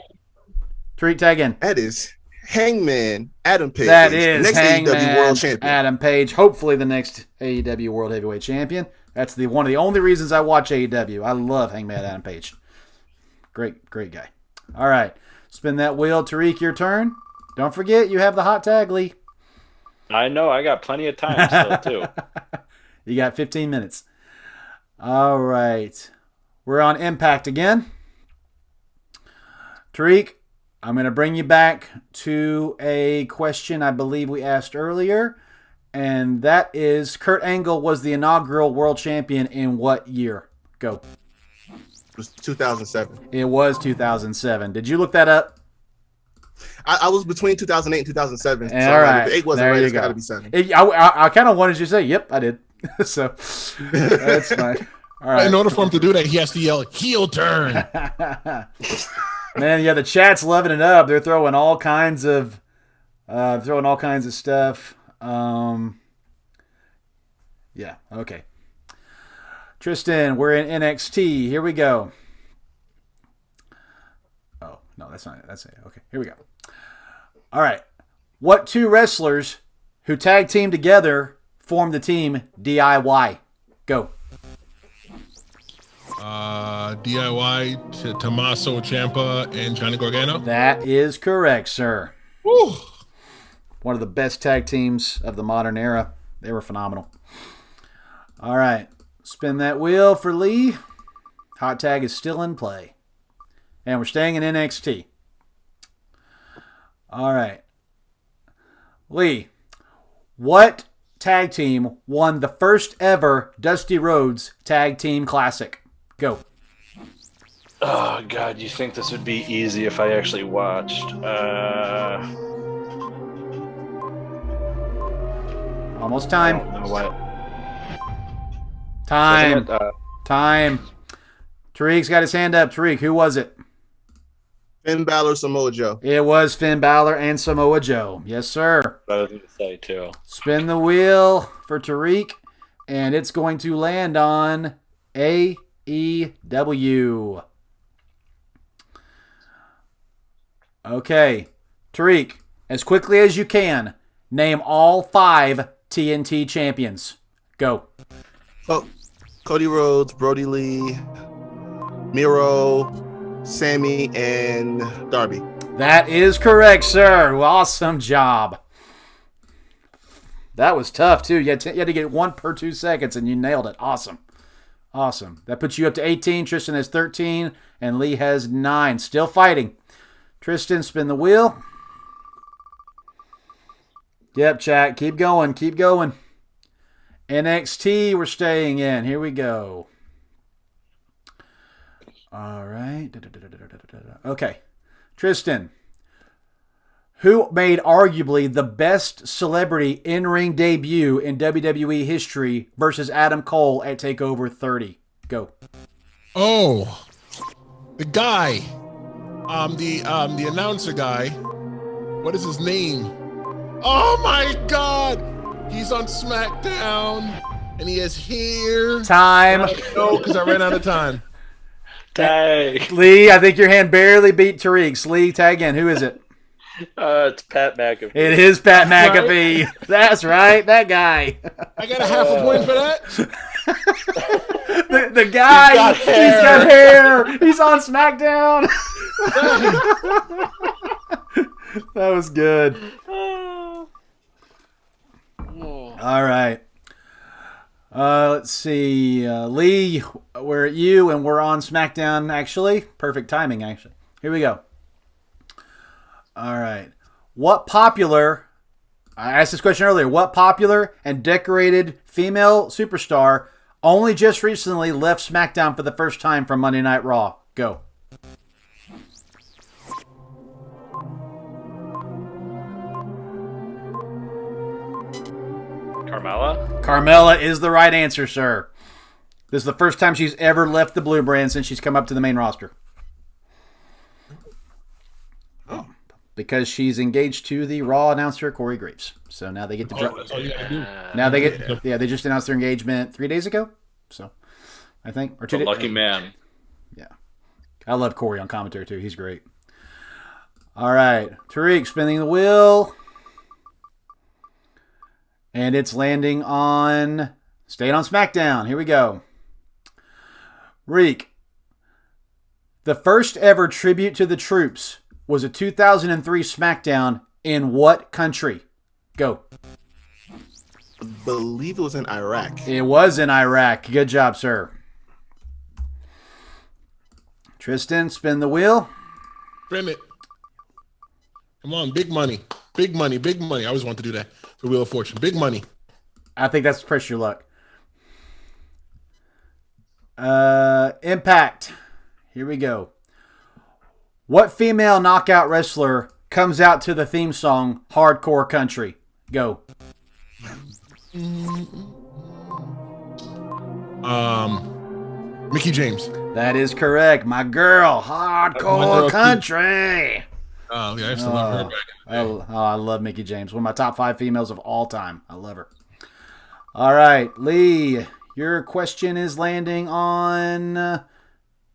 Tariq, tag in. That is Hangman Adam Page. That is next Hangman AEW World Champion. Adam Page, hopefully the next AEW World Heavyweight Champion. That's one of the only reasons I watch AEW. I love Hangman Adam Page. Great guy. All right, spin that wheel. Tariq, your turn. Don't forget, you have the hot tag, Lee. I know. I got plenty of time still, too. You got 15 minutes. All right. We're on Impact again. Tariq, I'm going to bring you back to a question I believe we asked earlier, and that is, Kurt Angle was the inaugural world champion in what year? Go. It was 2007. It was 2007. Did you look that up? I was between 2008 and 2007. So All right. If 8 wasn't There right, you it's go. got to be 7. I kind of wanted you to say, yep, I did. So that's fine. All right. In order for him to do that, he has to yell, heel turn. Man, yeah, the chat's loving it up. They're throwing all kinds of stuff. Yeah, okay. Tristan, we're in NXT. Here we go. Oh, no, that's not it. That's it. Okay, here we go. All right. What two wrestlers who tag team together formed the team DIY? Go. DIY to Tommaso Ciampa and Johnny Gargano. That is correct, sir. Woo. One of the best tag teams of the modern era. They were phenomenal. All right. Spin that wheel for Lee. Hot tag is still in play. And we're staying in NXT. All right. Lee, what tag team won the first ever Dusty Rhodes Tag Team Classic? Go. Oh, God, you think this would be easy if I actually watched. Almost I time. don't know what. Time. Wasn't it, Time. Tariq's got his hand up. Tariq, who was it? Finn Balor, Samoa Joe. It was Finn Balor and Samoa Joe. Yes, sir. I was going to say, too. Spin the wheel for Tariq, and it's going to land on AEW. Okay. Tariq, as quickly as you can, name all 5 TNT champions. Go. Oh, Cody Rhodes, Brody Lee, Miro, Sammy, and Darby. That is correct, sir. Awesome job. That was tough, too. You had to get 1 per 2 seconds, and you nailed it. Awesome. Awesome. That puts you up to 18. Tristan has 13, and Lee has 9. Still fighting. Tristan, spin the wheel. Yep, chat. Keep going. Keep going. NXT, we're staying in. Here we go. All right. Okay. Tristan, who made arguably the best celebrity in-ring debut in WWE history versus Adam Cole at TakeOver 30? Go. Oh, the guy, the announcer guy. What is his name? Oh my God, he's on SmackDown and he has hair. Time. No, because I ran out of time. Tag. Lee, I think your hand barely beat Tariq's. Lee, tag in. Who is it? It's Pat McAfee. It is Pat McAfee. That's right, that guy. I got a half a point for that. The guy, he's got hair. He's on SmackDown. That was good. All right. Let's see. Lee, we're at you, and we're on SmackDown, actually. Perfect timing, actually. Here we go. All right. I asked this question earlier. What popular and decorated female superstar only just recently left SmackDown for the first time from Monday Night Raw? Go. Carmella? Carmella is the right answer, sir. This is the first time she's ever left the Blue Brand since she's come up to the main roster. Oh. Because she's engaged to the Raw announcer, Corey Graves. So now they get to drop. That's all you gotta do. Now they get, they just announced their engagement 3 days ago. So I think, or 2 days. Lucky man. Yeah. I love Corey on commentary too. He's great. All right. Tariq spinning the wheel. And it's landing on, staying on SmackDown. Here we go. Reek. The first ever tribute to the troops was a 2003 SmackDown in what country? Go. I believe it was in Iraq. It was in Iraq. Good job, sir. Tristan, spin the wheel. Spin it. Come on, big money. Big money, big money. I always want to do that for Wheel of Fortune. Big money. I think that's press your luck. Impact. Here we go. What female knockout wrestler comes out to the theme song Hardcore Country? Go. Mickey James. That is correct. My girl, Hardcore Country. Oh, yeah, I used to love her back in the day. I love Mickey James. One of my top 5 females of all time. I love her. All right, Lee, your question is landing on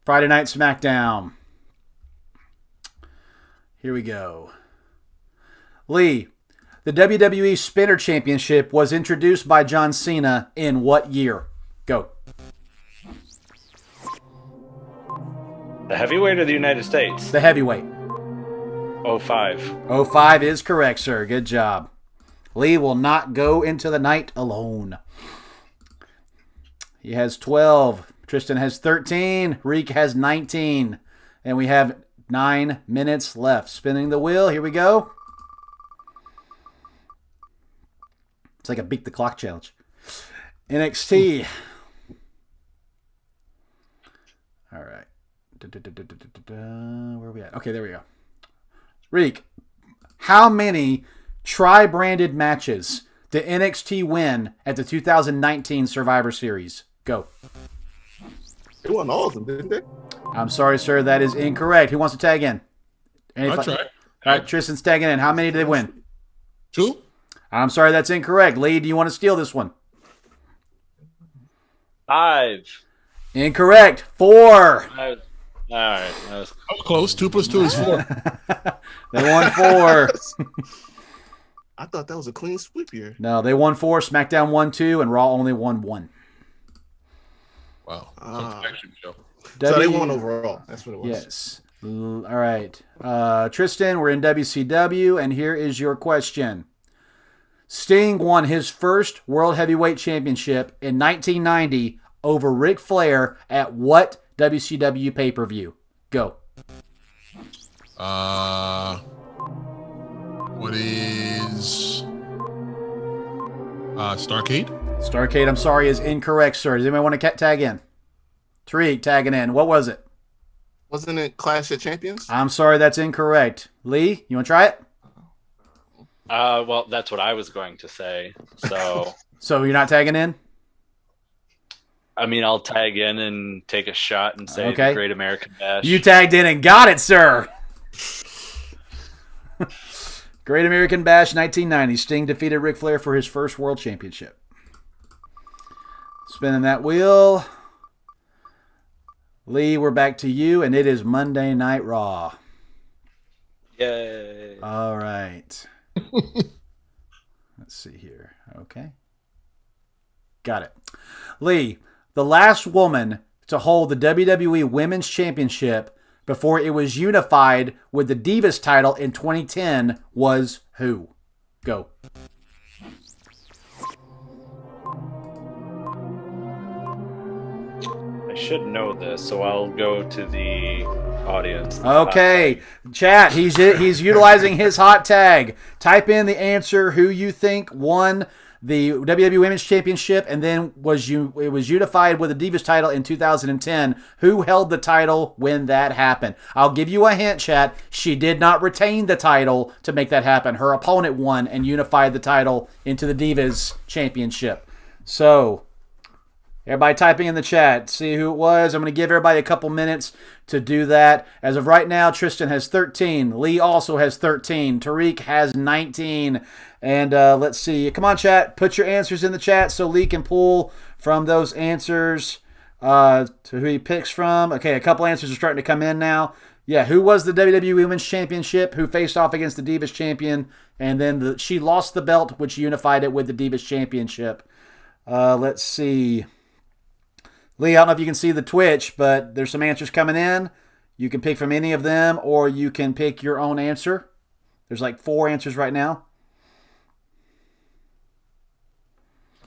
Friday Night SmackDown. Here we go. Lee, the WWE Spinner Championship was introduced by John Cena in what year? Go. The heavyweight or the United States? The heavyweight. 05. 05 is correct, sir. Good job. Lee will not go into the night alone. He has 12. Tristan has 13. Riq has 19. And we have 9 minutes left. Spinning the wheel. Here we go. It's like a beat the clock challenge. NXT. All right. Where are we at? Okay, there we go. Riq, how many tri-branded matches did NXT win at the 2019 Survivor Series? Go. They won all of them, didn't they? I'm sorry, sir. That is incorrect. Who wants to tag in? I'll try. All right, Tristan's tagging in. How many did they win? 2? I'm sorry, that's incorrect. Lee, do you want to steal this one? 5. Incorrect. 4. All right. I was close. 2 + 2 is 4. They won 4. I thought that was a clean sweep here. No, they won 4. SmackDown won 2, and Raw only won 1. Wow. So they won overall. That's what it was. Yes. All right. Tristan, we're in WCW, and here is your question. Sting won his first World Heavyweight Championship in 1990 over Ric Flair at what WCW pay-per-view? Go. What is Starrcade? Starrcade, I'm sorry, is incorrect, sir. Does anybody want to tag in? Tariq tagging in. What was it? Wasn't it Clash of Champions? I'm sorry, that's incorrect. Lee, you want to try it? Well, that's what I was going to say. So, So you're not tagging in? I mean, I'll tag in and take a shot and say Okay. the Great American Bash. You tagged in and got it, sir. Great American Bash 1990. Sting defeated Ric Flair for his first world championship. Spinning that wheel. Lee, we're back to you, and it is Monday Night Raw. Yay. All right. Let's see here. Okay. Got it. Lee, the last woman to hold the WWE Women's Championship before it was unified with the Divas title in 2010 was who? Go. I should know this, so I'll go to the audience. Okay, chat. He's utilizing his hot tag. Type in the answer who you think won the WWE Women's Championship, and then it was unified with the Divas title in 2010. Who held the title when that happened? I'll give you a hint, chat. She did not retain the title to make that happen. Her opponent won and unified the title into the Divas Championship. So, everybody typing in the chat, see who it was. I'm going to give everybody a couple minutes to do that. As of right now, Tristan has 13. Lee also has 13. Tariq has 19. And let's see. Come on, chat. Put your answers in the chat so Lee can pull from those answers to who he picks from. Okay, a couple answers are starting to come in now. Yeah, who was the WWE Women's Championship? Who faced off against the Divas Champion? And then she lost the belt, which unified it with the Divas Championship. Let's see. Lee, I don't know if you can see the Twitch, but there's some answers coming in. You can pick from any of them, or you can pick your own answer. There's like 4 answers right now.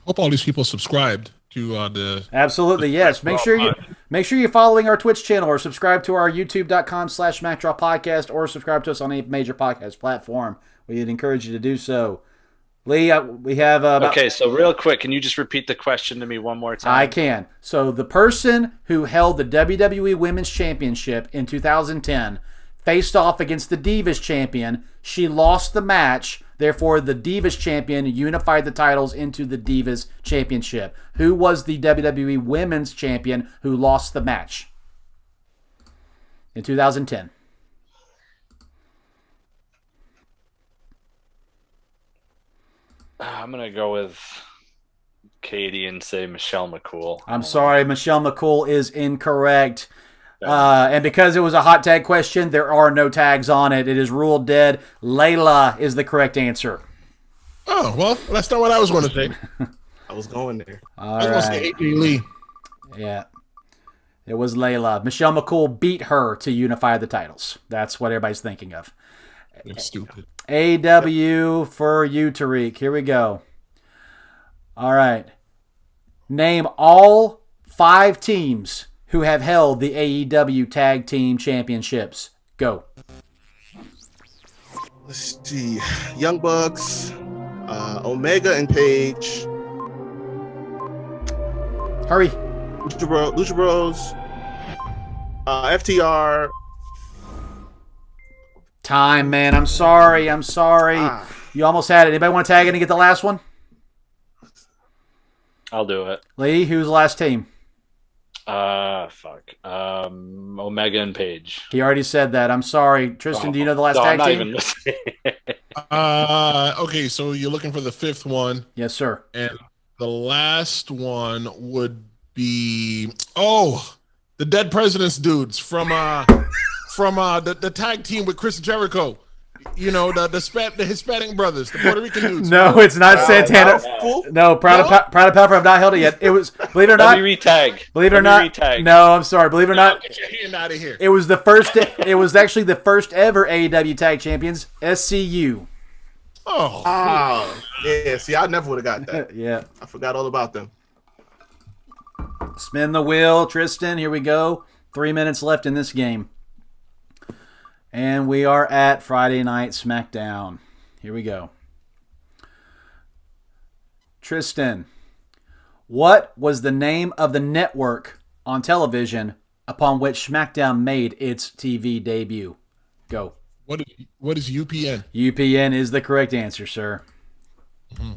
Hope all these people subscribed to the. Absolutely, yes. Make sure Make sure you're following our Twitch channel or subscribe to our youtube.com/SmackDraw Podcast or subscribe to us on a major podcast platform. We'd encourage you to do so. Lee, we have okay, so real quick, can you just repeat the question to me one more time? I can. So the person who held the WWE Women's Championship in 2010 faced off against the Divas Champion. She lost the match. Therefore, the Divas Champion unified the titles into the Divas Championship. Who was the WWE Women's Champion who lost the match in 2010? I'm going to go with Katie and say Michelle McCool. I'm sorry, Michelle McCool is incorrect. And because it was a hot tag question, there are no tags on it. It is ruled dead. Layla is the correct answer. Oh, well, that's not what I was going to say. I was going there. All I was going to say AJ Lee. Yeah. It was Layla. Michelle McCool beat her to unify the titles. That's what everybody's thinking of. You're stupid. AW for you, Tariq. Here we go. All right. Name all 5 teams who have held the AEW Tag Team Championships. Go. Let's see. Young Bucks, Omega and Page. Hurry. Lucha Bros. FTR. Time, man. I'm sorry. You almost had it. Anybody want to tag in and get the last one? I'll do it. Lee, who's the last team? Omega and Page. He already said that. I'm sorry. Tristan, do you know the last tag I'm not team? even listening. Okay, so you're looking for the 5th one. Yes, sir. And the last one would be the Dead Presidents dudes from the tag team with Chris Jericho. You know, the Hispanic brothers, the Puerto Rican dudes. No, it's not Santana. No, Proud of Pepper have not held it yet. It was, believe it or not. Believe it or not. No, I'm sorry. Believe it or not. Get your hand out of here. It was the first. It was actually the first ever AEW Tag Champions, SCU. Oh, yeah. See, I never would have got that. Yeah, I forgot all about them. Spin the wheel, Tristan. Here we go. 3 minutes left in this game. And we are at Friday Night SmackDown. Here we go. Tristan, what was the name of the network on television upon which SmackDown made its TV debut? Go. What is UPN? UPN is the correct answer, sir. Mm-hmm.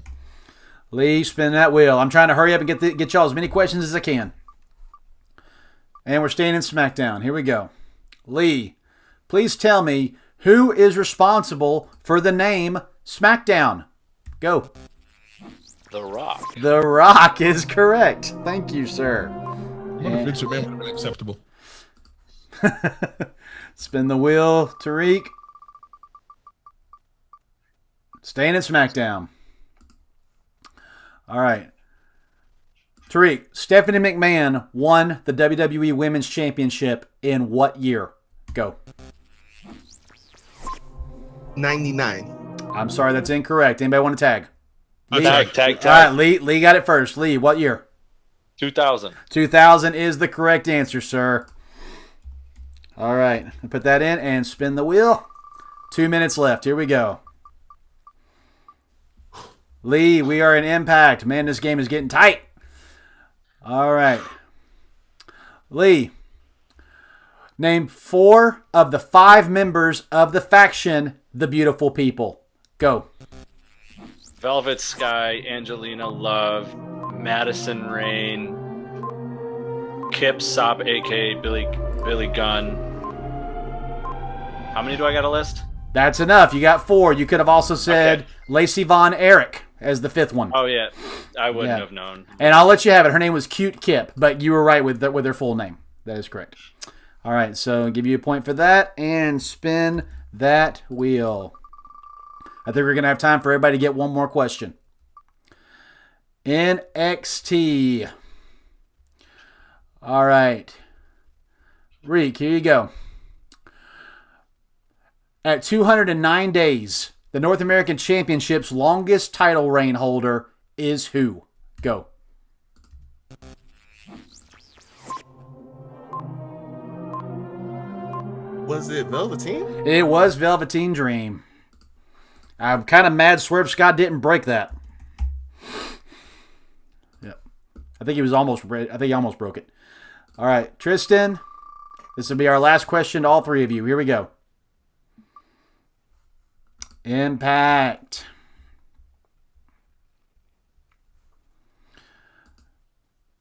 Lee, spin that wheel. I'm trying to hurry up and get y'all as many questions as I can. And we're staying in SmackDown. Here we go. Lee, please tell me who is responsible for the name SmackDown. Go. The Rock. The Rock is correct. Thank you, sir. Vince McMahon would have been acceptable. Spin the wheel, Tariq. Staying in SmackDown. All right. Tariq, Stephanie McMahon won the WWE Women's Championship in what year? Go. 99. I'm sorry, that's incorrect. Anybody want to tag? Tag. All right, Lee got it first. Lee, what year? 2000. 2000 is the correct answer, sir. All right, put that in and spin the wheel. 2 minutes left. Here we go. Lee, we are in Impact. Man, this game is getting tight. All right. Lee, name 4 of the 5 members of the faction, the Beautiful People. Go. Velvet Sky, Angelina Love, Madison Rain, Kip Sop, a.k.a. Billy Gunn. How many do I got to list? That's enough. You got 4. You could have also said Lacey Von Erich as the 5th one. Oh, yeah. I wouldn't have known. And I'll let you have it. Her name was Cute Kip, but you were right with her full name. That is correct. All right, so I'll give you a point for that and spin that wheel. I think we're going to have time for everybody to get one more question. NXT. All right. Reek, here you go. At 209 days, the North American Championship's longest title reign holder is who? Go. Was it Velveteen? It was Velveteen Dream. I'm kind of mad Swerve Scott didn't break that. Yep. I think he almost broke it. All right, Tristen, this will be our last question to all three of you. Here we go. Impact.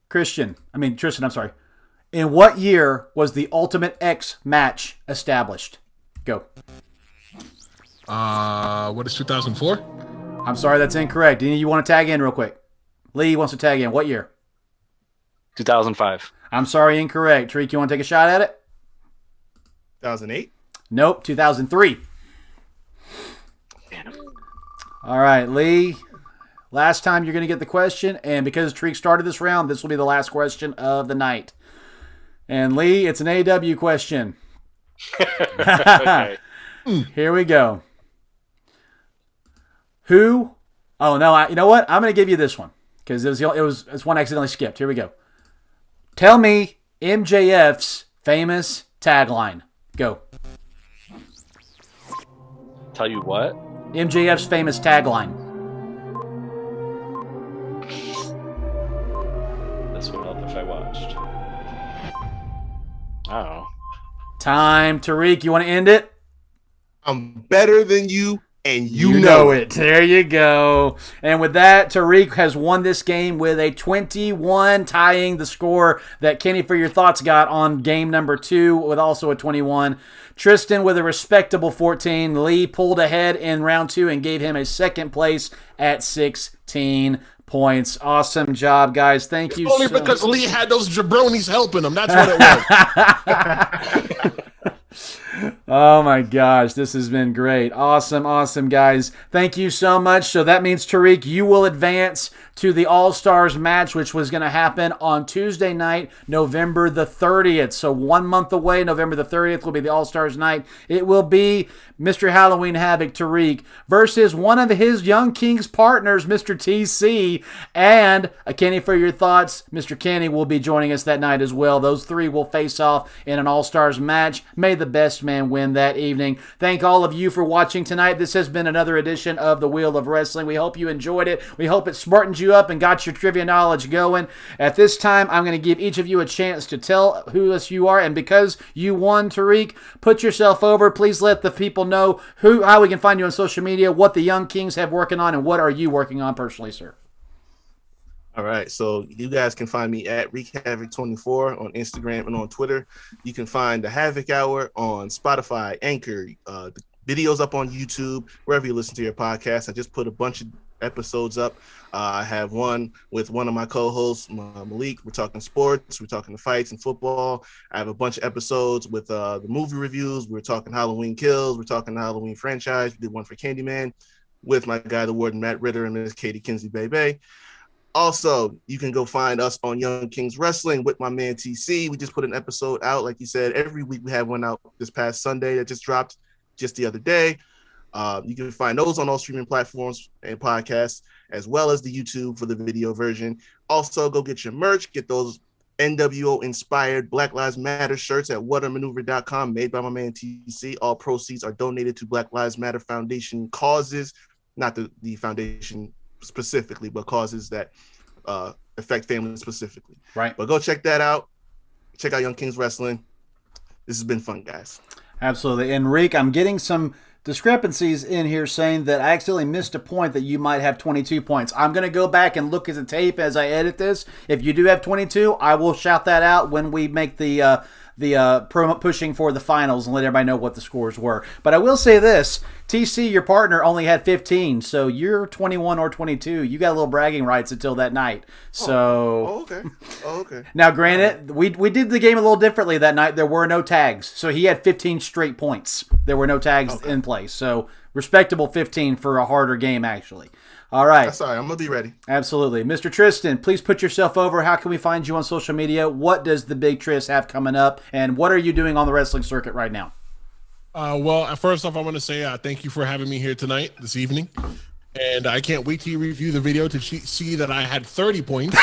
Tristan, I'm sorry. In what year was the Ultimate X match established? Go. What is 2004? I'm sorry, that's incorrect. You want to tag in real quick? Lee wants to tag in. What year? 2005. I'm sorry, incorrect. Tariq, you want to take a shot at it? 2008? Nope, 2003. Damn. All right, Lee. Last time you're going to get the question, and because Tariq started this round, this will be the last question of the night. And Lee, it's an AW question. Okay. Here we go. Who? Oh no! You know what? I'm going to give you this one because it's one I accidentally skipped. Here we go. Tell me MJF's famous tagline. Go. Tell you what? MJF's famous tagline. This would help if I watched. Oh. Time, Tariq. You want to end it? I'm better than you, and you know it. There you go. And with that, Tariq has won this game with a 21, tying the score that Kenny For Your Thoughts got on game number 2 with also a 21. Tristen with a respectable 14. Lee pulled ahead in round 2 and gave him a second place at 16 points. Awesome job, guys. Thank you. Only because Lee had those jabronis helping him. That's what it was. Oh my gosh, this has been great. Awesome, guys. Thank you so much. So that means, Tariq, you will advance to the All-Stars match, which was going to happen on Tuesday night, November the 30th. So 1 month away, November the 30th will be the All-Stars night. It will be Mr. Halloween Havoc, Tariq, versus one of his Young Kings partners, Mr. TC, and a Kenny For Your Thoughts. Mr. Kenny will be joining us that night as well. Those three will face off in an All-Stars match. May the best man win that evening. Thank all of you for watching tonight. This has been another edition of The Wheel of Wrestling. We hope you enjoyed it. We hope it smartened you up and got your trivia knowledge going. At this time, I'm going to give each of you a chance to tell who you are, and because you won, Tariq, put yourself over. Please let the people know how we can find you on social media, what the Young Kings have working on, and what are you working on personally, sir? All right, so you guys can find me at riqhavok24 on Instagram and on Twitter. You can find the Havoc Hour on Spotify, Anchor, the videos up on YouTube, wherever you listen to your podcast. I just put a bunch of episodes up. I have one with one of my co-hosts, Malik. We're talking sports. We're talking the fights and football. I have a bunch of episodes with the movie reviews. We're talking Halloween Kills. We're talking the Halloween franchise. We did one for Candyman with my guy, the Warden, Matt Ritter, and Miss Katie Kinsley Bebe. Also, you can go find us on Young Kings Wrestling with my man TC. We just put an episode out. Like you said, every week we have one out this past Sunday that just dropped just the other day. You can find those on all streaming platforms and podcasts, as well as the YouTube for the video version. Also, go get your merch. Get those NWO-inspired Black Lives Matter shirts at whatarmaneuver.com, made by my man TC. All proceeds are donated to Black Lives Matter Foundation causes, not the foundation specifically, but causes that affect families specifically. Right. But go check that out. Check out Young Kings Wrestling. This has been fun, guys. Absolutely. And Rick, I'm getting some discrepancies in here saying that I accidentally missed a point that you might have 22 points. I'm going to go back and look at the tape as I edit this. If you do have 22, I will shout that out when we make the promo pushing for the finals and let everybody know what the scores were. But I will say this, TC, your partner, only had 15, so you're 21 or 22. You got a little bragging rights until that night. So okay. Now, granted, we did the game a little differently that night. There were no tags, so he had 15 straight points. There were no tags in place, so respectable 15 for a harder game, actually. All right. Sorry, I'm going to be ready. Absolutely. Mr. Tristen, please put yourself over. How can we find you on social media? What does the Big Tris have coming up? And what are you doing on the wrestling circuit right now? Well, first off, I want to say thank you for having me here tonight, this evening. And I can't wait till you review the video to see that I had 30 points.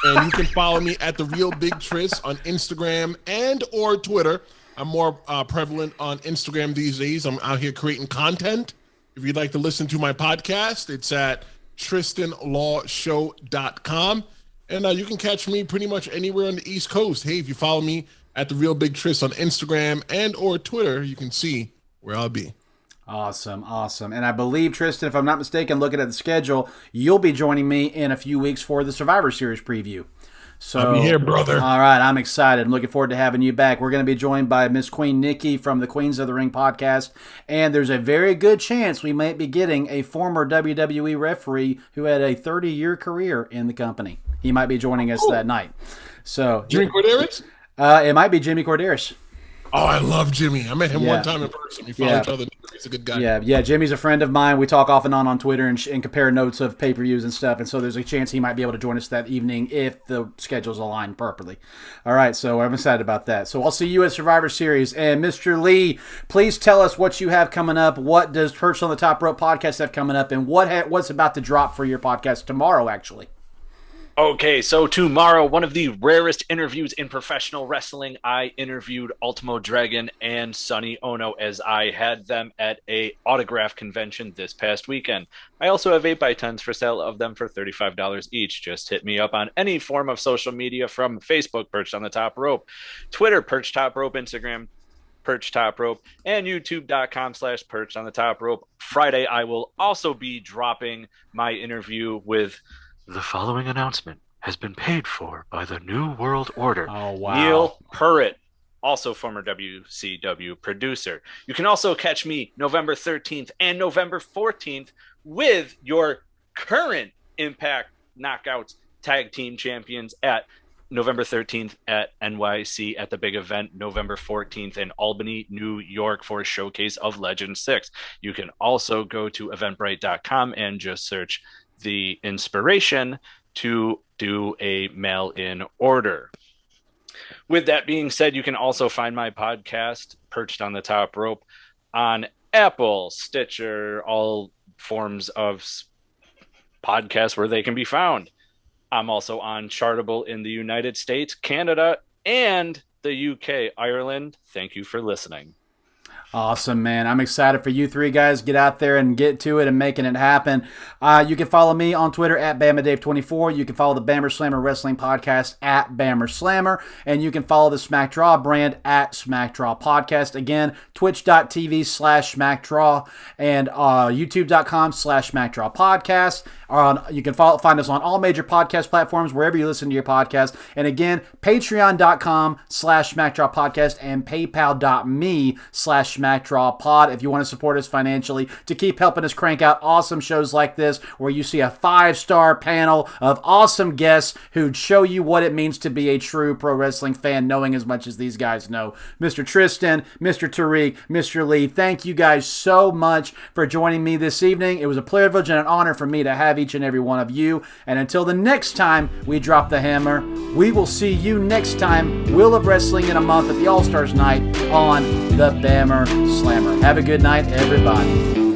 And you can follow me at The Real Big Tris on Instagram and or Twitter. I'm more prevalent on Instagram these days. I'm out here creating content. If you'd like to listen to my podcast, it's at tristanlawshow.com. And you can catch me pretty much anywhere on the East Coast. Hey, if you follow me at The Real Big Tris on Instagram and or Twitter, you can see where I'll be. Awesome. And I believe, Tristen, if I'm not mistaken, looking at the schedule, you'll be joining me in a few weeks for the Survivor Series preview. So, I'll be here, brother. All right, I'm excited. I'm looking forward to having you back. We're going to be joined by Miss Queen Nikki from the Queens of the Ring podcast, and there's a very good chance we might be getting a former WWE referee who had a 30-year career in the company. He might be joining us that night. So, Jimmy Corderas? It might be Jimmy Corderas. Oh, I love Jimmy. I met him one time in person. We follow each other. He's a good guy. Yeah. Jimmy's a friend of mine. We talk off and on Twitter and compare notes of pay-per-views and stuff. And so there's a chance he might be able to join us that evening if the schedules align properly. All right, so I'm excited about that. So I'll see you at Survivor Series. And Mr. Lee, please tell us what you have coming up. What does Perched on the Top Rope podcast have coming up? And what's about to drop for your podcast tomorrow, actually? Okay, so tomorrow, one of the rarest interviews in professional wrestling, I interviewed Ultimo Dragon and Sonny Ono as I had them at a autograph convention this past weekend. I also have 8x10s for sale of them for $35 each. Just hit me up on any form of social media from Facebook, Perched on the Top Rope, Twitter, Perched Top Rope, Instagram, Perched Top Rope, and youtube.com/Perched on the Top Rope. Friday, I will also be dropping my interview with the following announcement has been paid for by the New World Order. Oh, wow. Neil Purritt, also former WCW producer. You can also catch me November 13th and November 14th with your current Impact Knockouts Tag Team Champions at November 13th at NYC at the big event, November 14th in Albany, New York for Showcase of Legend 6. You can also go to eventbrite.com and just search the inspiration to do a mail-in order. With that being said, you can also find my podcast, Perched on the Top Rope, on Apple, Stitcher, all forms of podcasts where they can be found. I'm also on Chartable in the United States, Canada, and the UK, Ireland. Thank you for listening. Awesome, man. I'm excited for you three guys. Get out there and get to it and making it happen. You can follow me on Twitter at BamaDave24. You can follow the Bammer Slammer Wrestling Podcast at Bammer Slammer. And you can follow the SmackDraw brand at SmackDraw Podcast. Again, twitch.tv/SmackDraw and youtube.com/SmackDraw Podcast. You can find us on all major podcast platforms, wherever you listen to your podcast. And again, patreon.com/SmackDraw Podcast and paypal.me/SmackDraw Pod if you want to support us financially to keep helping us crank out awesome shows like this, where you see a 5-star panel of awesome guests who'd show you what it means to be a true pro wrestling fan, knowing as much as these guys know. Mr. Tristen, Mr. Tariq, Mr. Lee, thank you guys so much for joining me this evening. It was a privilege and an honor for me to have each and every one of you. And until the next time we drop the hammer, we will see you next time, Wheel of Wrestling in a month at the All-Stars Night on the Bammer Slammer. Have a good night, everybody.